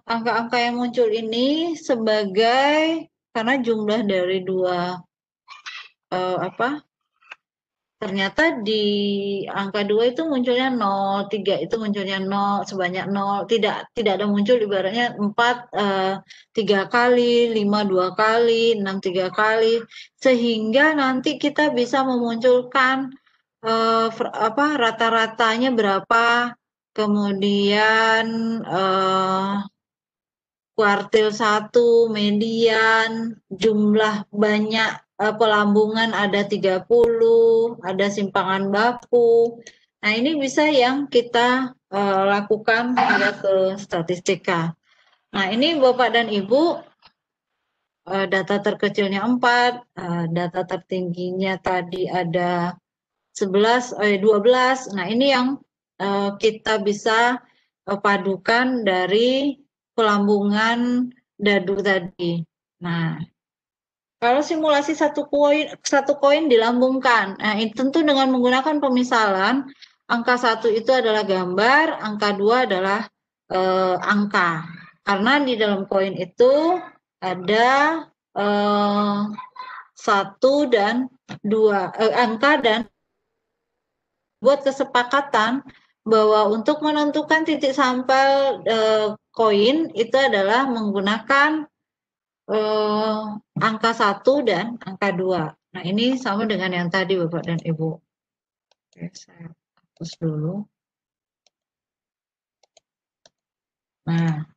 angka-angka yang muncul ini sebagai, karena jumlah dari 2 ternyata di angka 2 itu munculnya 0, 3 itu munculnya 0, sebanyak 0, tidak ada muncul ibaratnya 4 3 kali, 5 2 kali, 6 3 kali, sehingga nanti kita bisa memunculkan rata-ratanya berapa, kemudian kuartil 1, median, jumlah banyak pelambungan ada 30, ada simpangan baku. Nah, ini bisa yang kita lakukan pada ke statistika. Nah, ini Bapak dan Ibu, data terkecilnya 4, data tertingginya tadi ada 12. Nah, ini yang kita bisa padukan dari pelambungan dadu tadi. Nah, kalau simulasi satu koin dilambungkan, nah ini tentu dengan menggunakan pemisalan, angka 1 itu adalah gambar, angka 2 adalah angka. Karena di dalam koin itu ada 1 dan 2 angka, dan buat kesepakatan bahwa untuk menentukan titik sampel koin itu adalah menggunakan angka 1 dan angka 2. Nah, ini sama dengan yang tadi Bapak dan Ibu. Oke, saya hapus dulu. Nah,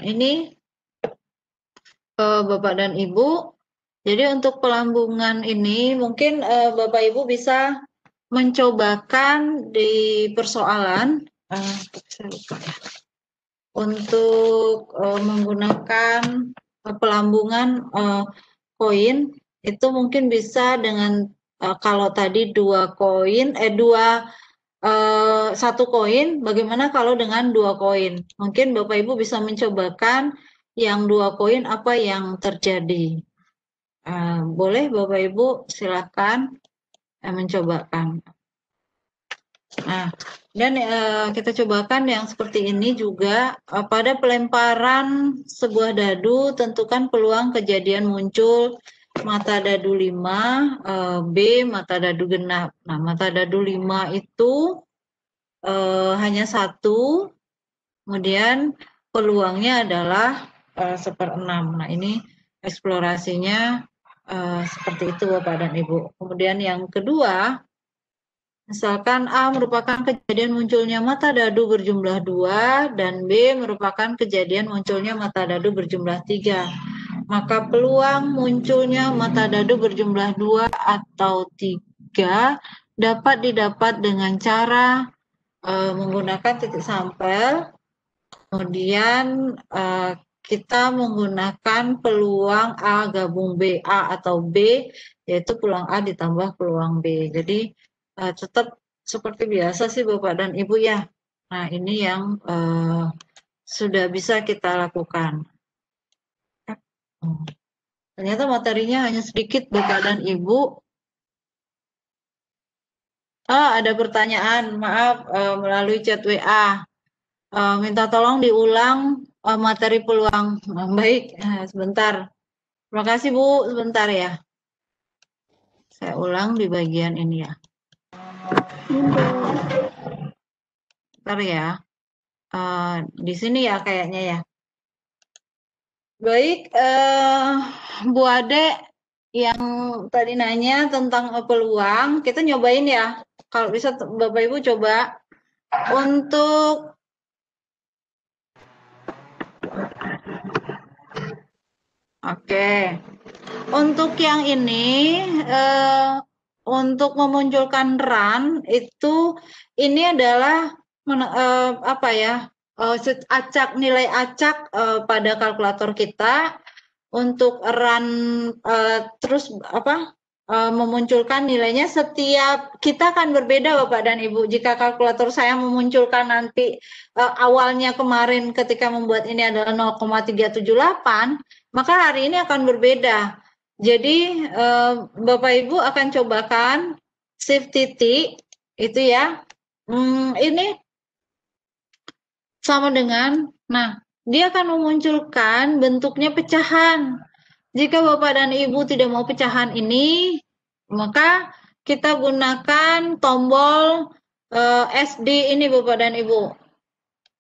ini Bapak dan Ibu. Jadi untuk pelambungan ini mungkin Bapak Ibu bisa mencobakan di persoalan. Saya lupa ya. Untuk menggunakan pelambungan koin itu mungkin bisa dengan kalau tadi satu koin, bagaimana kalau dengan 2 koin? Mungkin Bapak Ibu bisa mencobakan yang 2 koin apa yang terjadi. Boleh Bapak Ibu silakan mencobakan. Nah, dan kita cobakan yang seperti ini juga pada pelemparan sebuah dadu, tentukan peluang kejadian muncul mata dadu 5, B mata dadu genap. Nah, mata dadu 5 itu hanya 1, kemudian peluangnya adalah 1/6. Nah, ini eksplorasinya seperti itu Bapak dan Ibu. Kemudian yang kedua, misalkan A merupakan kejadian munculnya mata dadu berjumlah 2 dan B merupakan kejadian munculnya mata dadu berjumlah 3. Maka peluang munculnya mata dadu berjumlah 2 atau 3 dapat didapat dengan cara menggunakan titik sampel, kemudian kita menggunakan peluang A gabung B, A atau B, yaitu peluang A ditambah peluang B. Jadi tetap seperti biasa sih Bapak dan Ibu ya. Nah, ini yang sudah bisa kita lakukan. Ternyata materinya hanya sedikit Bapak dan Ibu. Ada pertanyaan, maaf, melalui chat WA. Minta tolong diulang materi peluang. Baik, sebentar. Terima kasih Bu, sebentar ya. Saya ulang di bagian ini ya. Bentar ya. Di sini ya kayaknya ya. Baik, Bu Ade yang tadi nanya tentang peluang, kita nyobain ya. Kalau bisa Bapak Ibu coba untuk untuk yang ini untuk memunculkan run itu ini adalah nilai acak pada kalkulator kita untuk run terus memunculkan nilainya setiap kita akan berbeda Bapak dan Ibu. Jika kalkulator saya memunculkan nanti awalnya kemarin ketika membuat ini adalah 0,378, maka hari ini akan berbeda. Jadi Bapak Ibu akan cobakan shift titik itu ya. Ini sama dengan, nah dia akan memunculkan bentuknya pecahan. Jika Bapak dan Ibu tidak mau pecahan ini, maka kita gunakan tombol SD ini Bapak dan Ibu.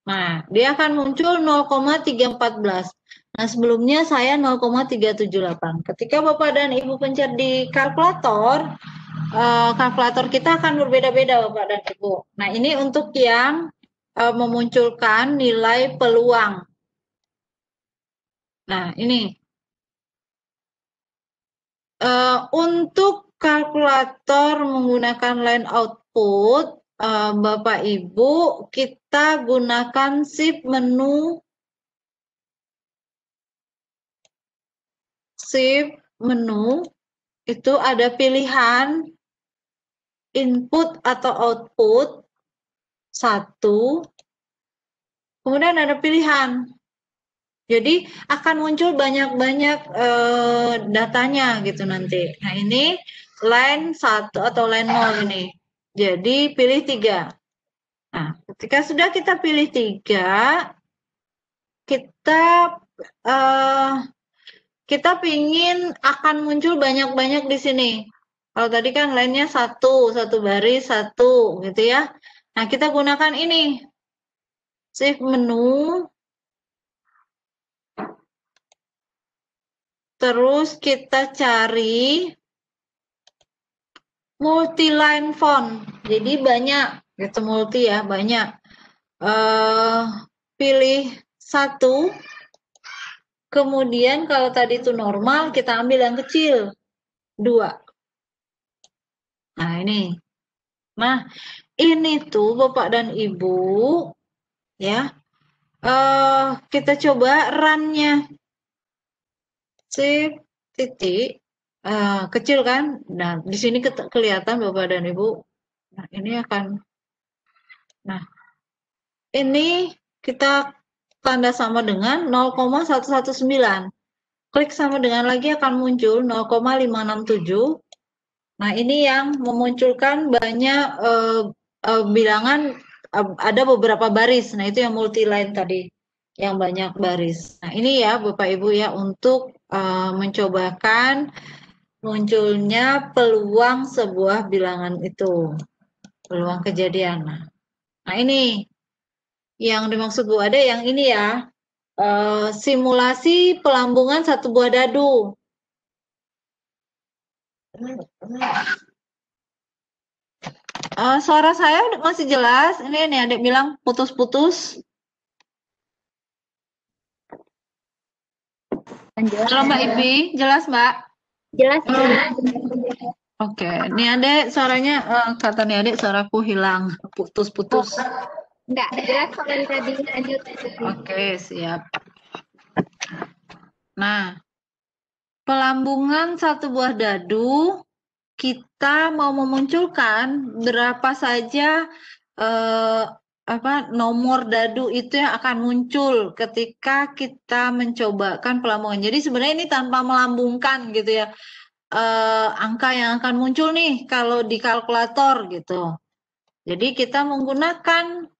Nah, dia akan muncul 0,314. Nah, sebelumnya saya 0,378. Ketika Bapak dan Ibu pencet di kalkulator, kalkulator kita akan berbeda-beda Bapak dan Ibu. Nah, ini untuk yang memunculkan nilai peluang. Nah, ini. Untuk kalkulator menggunakan line output, Bapak Ibu, kita gunakan shift menu itu ada pilihan input atau output 1, kemudian ada pilihan. Jadi akan muncul banyak-banyak datanya gitu nanti. Nah, ini line 1 atau line 0 ini. Jadi pilih 3. Nah, ketika sudah kita pilih 3, kita pingin akan muncul banyak-banyak di sini. Kalau tadi kan line-nya 1 baris 1 gitu ya. Nah, kita gunakan ini. Shift menu. Terus kita cari multi-line font. Jadi banyak, gitu multi ya, banyak. Pilih 1, Kemudian kalau tadi itu normal, kita ambil yang kecil, 2. Nah, ini. Nah, ini tuh Bapak dan Ibu, ya. Kita coba run-nya. Sip, titik. Kecil kan? Nah, di sini kelihatan Bapak dan Ibu. Nah, ini akan. Nah, ini kita tanda sama dengan 0,119. Klik sama dengan lagi akan muncul 0,567. Nah, ini yang memunculkan banyak bilangan, ada beberapa baris. Nah, itu yang multi-line tadi, yang banyak baris. Nah, ini ya Bapak Ibu ya, untuk mencobakan munculnya peluang sebuah bilangan itu. Peluang kejadian. Nah, ini yang dimaksud Bu Ade yang ini ya. Simulasi pelambungan satu buah dadu. Suara saya masih jelas. Ini adik bilang putus-putus. Halo Mbak Ibi, jelas Mbak? Jelas. Oke, ini adik suaranya, kata nih adik suaraku hilang, putus-putus. Enggak, jelas kalau tadi lanjut. Oke, siap. Nah, pelambungan satu buah dadu, kita mau memunculkan berapa saja nomor dadu itu yang akan muncul ketika kita mencobakan pelambungan. Jadi sebenarnya ini tanpa melambungkan gitu ya, angka yang akan muncul nih kalau di kalkulator gitu. Jadi kita menggunakan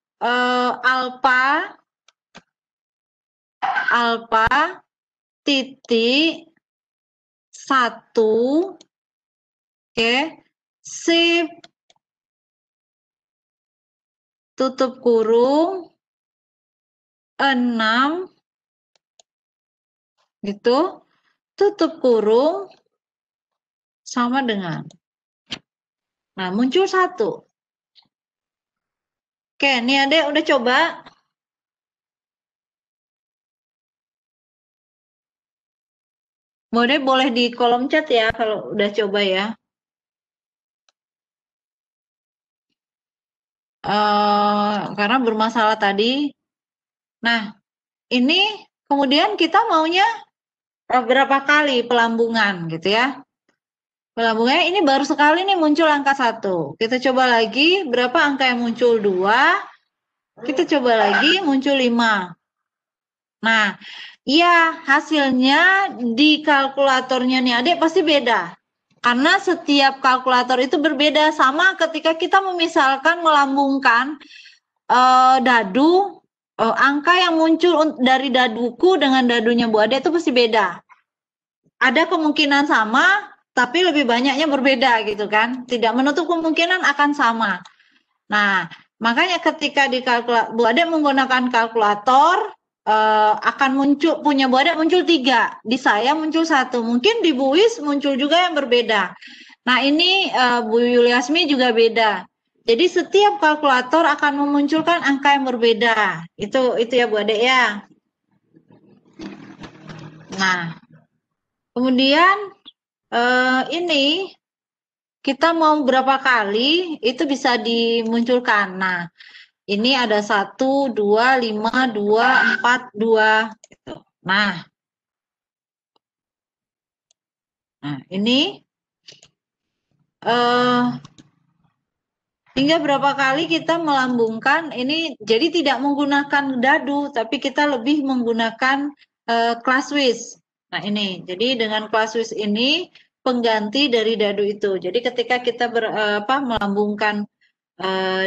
alfa titik 1, oke, sip, tutup kurung 6 gitu, tutup kurung sama dengan. Nah, muncul 1. Oke, ini Adek udah coba. Boleh di kolom chat ya kalau udah coba ya. Karena bermasalah tadi. Nah, ini kemudian kita maunya berapa kali pelambungan gitu ya. Pelambungannya ini baru sekali nih muncul angka 1. Kita coba lagi, berapa angka yang muncul? 2. Kita coba lagi, muncul 5. Nah, iya hasilnya di kalkulatornya nih adik pasti beda. Karena setiap kalkulator itu berbeda, sama ketika kita memisalkan melambungkan dadu, angka yang muncul dari daduku dengan dadunya Bu Ade itu pasti beda. Ada kemungkinan sama, tapi lebih banyaknya berbeda gitu kan. Tidak menutup kemungkinan akan sama. Nah, makanya ketika di Bu Ade menggunakan kalkulator, akan muncul, punya Bu Ade muncul 3, di saya muncul 1, mungkin di Bu Wis muncul juga yang berbeda. Nah, ini Bu Yuliasmi juga beda. Jadi setiap kalkulator akan memunculkan angka yang berbeda. Itu ya Bu Ade ya. Nah, kemudian ini kita mau berapa kali itu bisa dimunculkan. Nah, ini ada 1, 2, 5, 2, 4, 2. Gitu. Nah, ini hingga berapa kali kita melambungkan ini, jadi tidak menggunakan dadu, tapi kita lebih menggunakan Classwiz. Nah ini, jadi dengan Classwiz ini pengganti dari dadu itu. Jadi ketika kita melambungkan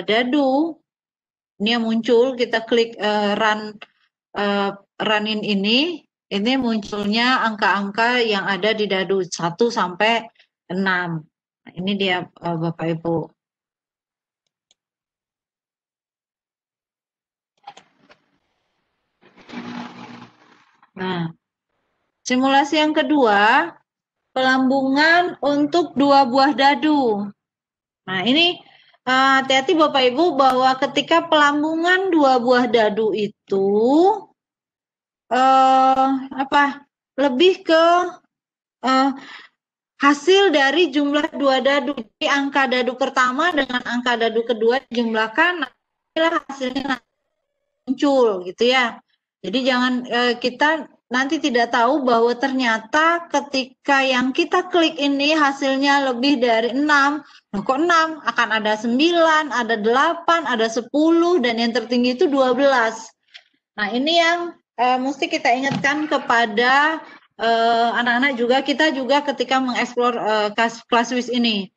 dadu, ini yang muncul, kita klik runin ini munculnya angka-angka yang ada di dadu 1 sampai 6. Nah, ini dia Bapak Ibu. Nah, simulasi yang kedua, pelambungan untuk 2 buah dadu. Nah, ini hati-hati Bapak Ibu bahwa ketika pelambungan 2 buah dadu itu apa? Lebih ke hasil dari jumlah dua dadu. Jadi angka dadu pertama dengan angka dadu kedua dijumlahkan, inilah hasilnya muncul gitu ya. Jadi jangan kita nanti tidak tahu bahwa ternyata ketika yang kita klik ini hasilnya lebih dari 6. Nah, kok 6? Akan ada 9, ada 8, ada 10, dan yang tertinggi itu 12. Nah, ini yang mesti kita ingatkan kepada anak-anak juga, kita juga ketika mengeksplor ClassWiz ini.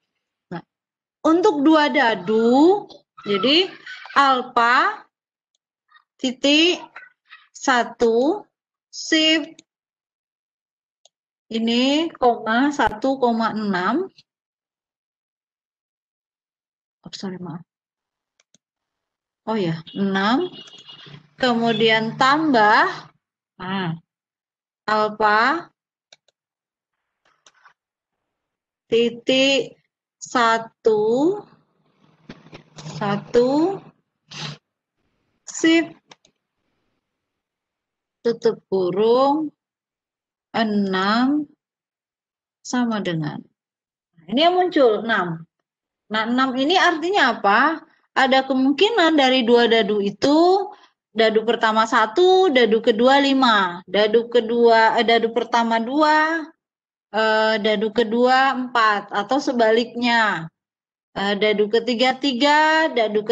Nah, untuk dua dadu, jadi alfa titik 1 shift ini koma 1,6. Oh, sorry, maaf. Oh ya, 6. Kemudian tambah alfa titik 1 shift tutup kurung 6 sama dengan. Ini yang muncul 6. Nah, 6 ini artinya apa? Ada kemungkinan dari dua dadu itu, dadu pertama 1, dadu kedua 5, dadu pertama 2, dadu kedua 4, atau sebaliknya. Dadu ketiga 3, dadu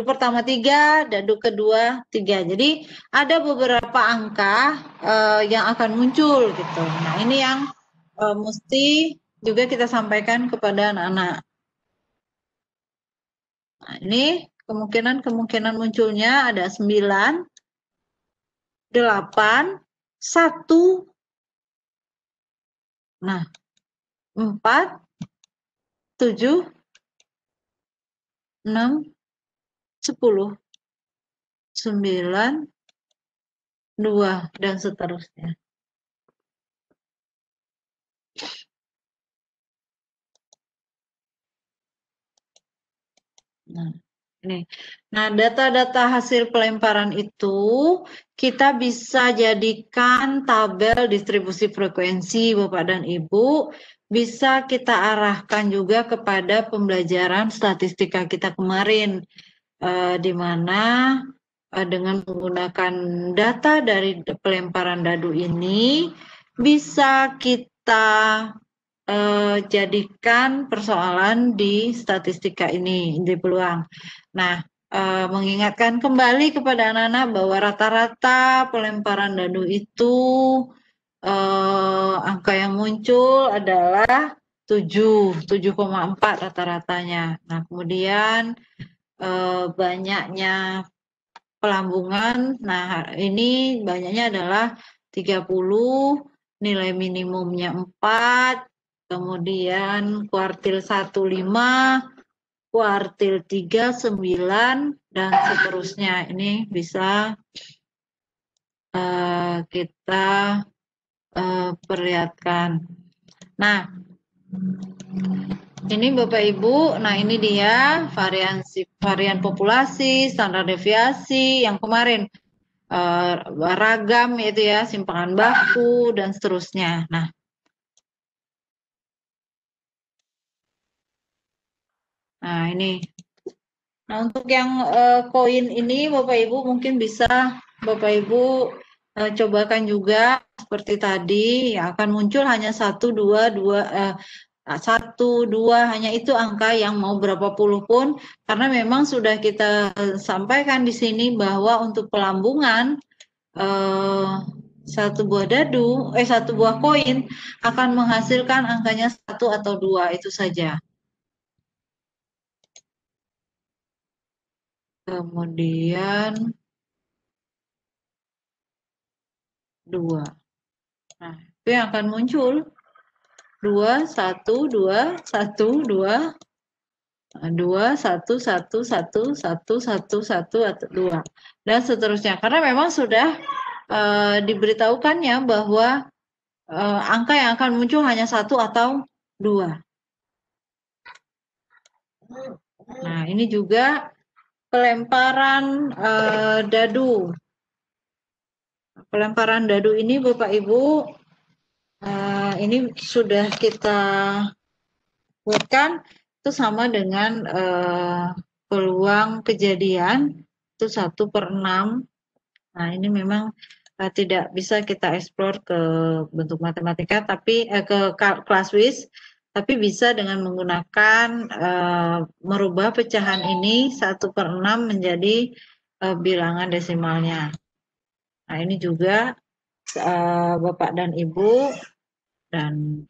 pertama 3, dadu kedua 3. Jadi ada beberapa angka yang akan muncul gitu. Nah, ini yang mesti juga kita sampaikan kepada anak-anak. Nah, ini kemungkinan munculnya ada 9, 8, 1, nah 4, 7, 6, 10, 9, 2, dan seterusnya. Nah, ini. Nah, data-data hasil pelemparan itu kita bisa jadikan tabel distribusi frekuensi, Bapak dan Ibu. Bisa kita arahkan juga kepada pembelajaran statistika kita kemarin, di mana dengan menggunakan data dari pelemparan dadu ini bisa kita jadikan persoalan di statistika ini, di peluang. Nah, mengingatkan kembali kepada anak-anak bahwa rata-rata pelemparan dadu itu angka yang muncul adalah 7,4 rata-ratanya. Nah, kemudian banyaknya pelambungan, nah ini banyaknya adalah 30, nilai minimumnya 4, kemudian kuartil 1 5, kuartil 3 9, dan seterusnya. Ini bisa kita perlihatkan. Nah, ini Bapak Ibu, nah ini dia varian populasi, standar deviasi yang kemarin ragam itu ya, simpangan baku dan seterusnya. Nah, ini. Nah, untuk yang koin ini Bapak Ibu mungkin bisa Bapak Ibu cobakan juga seperti tadi, yang akan muncul hanya 1, 2, 2, hanya itu angka yang mau berapa puluh pun, karena memang sudah kita sampaikan di sini bahwa untuk pelambungan satu buah koin akan menghasilkan angkanya 1 atau 2, itu saja. Kemudian 2. Nah, itu yang akan muncul. 2, 1, 2, 1, 2, 2, 1, 1, 1, 1, 1, 1, 2, dan seterusnya. Karena memang sudah diberitahukannya bahwa angka yang akan muncul hanya 1 atau 2. Nah, ini juga pelemparan dadu. Pelemparan dadu ini Bapak Ibu, ini sudah kita buatkan itu sama dengan peluang kejadian itu 1/6. Nah, ini memang tidak bisa kita eksplor ke bentuk matematika, tapi ke kelas WIS, tapi bisa dengan menggunakan merubah pecahan ini 1/6 menjadi bilangan desimalnya. Nah, ini juga Bapak dan Ibu dan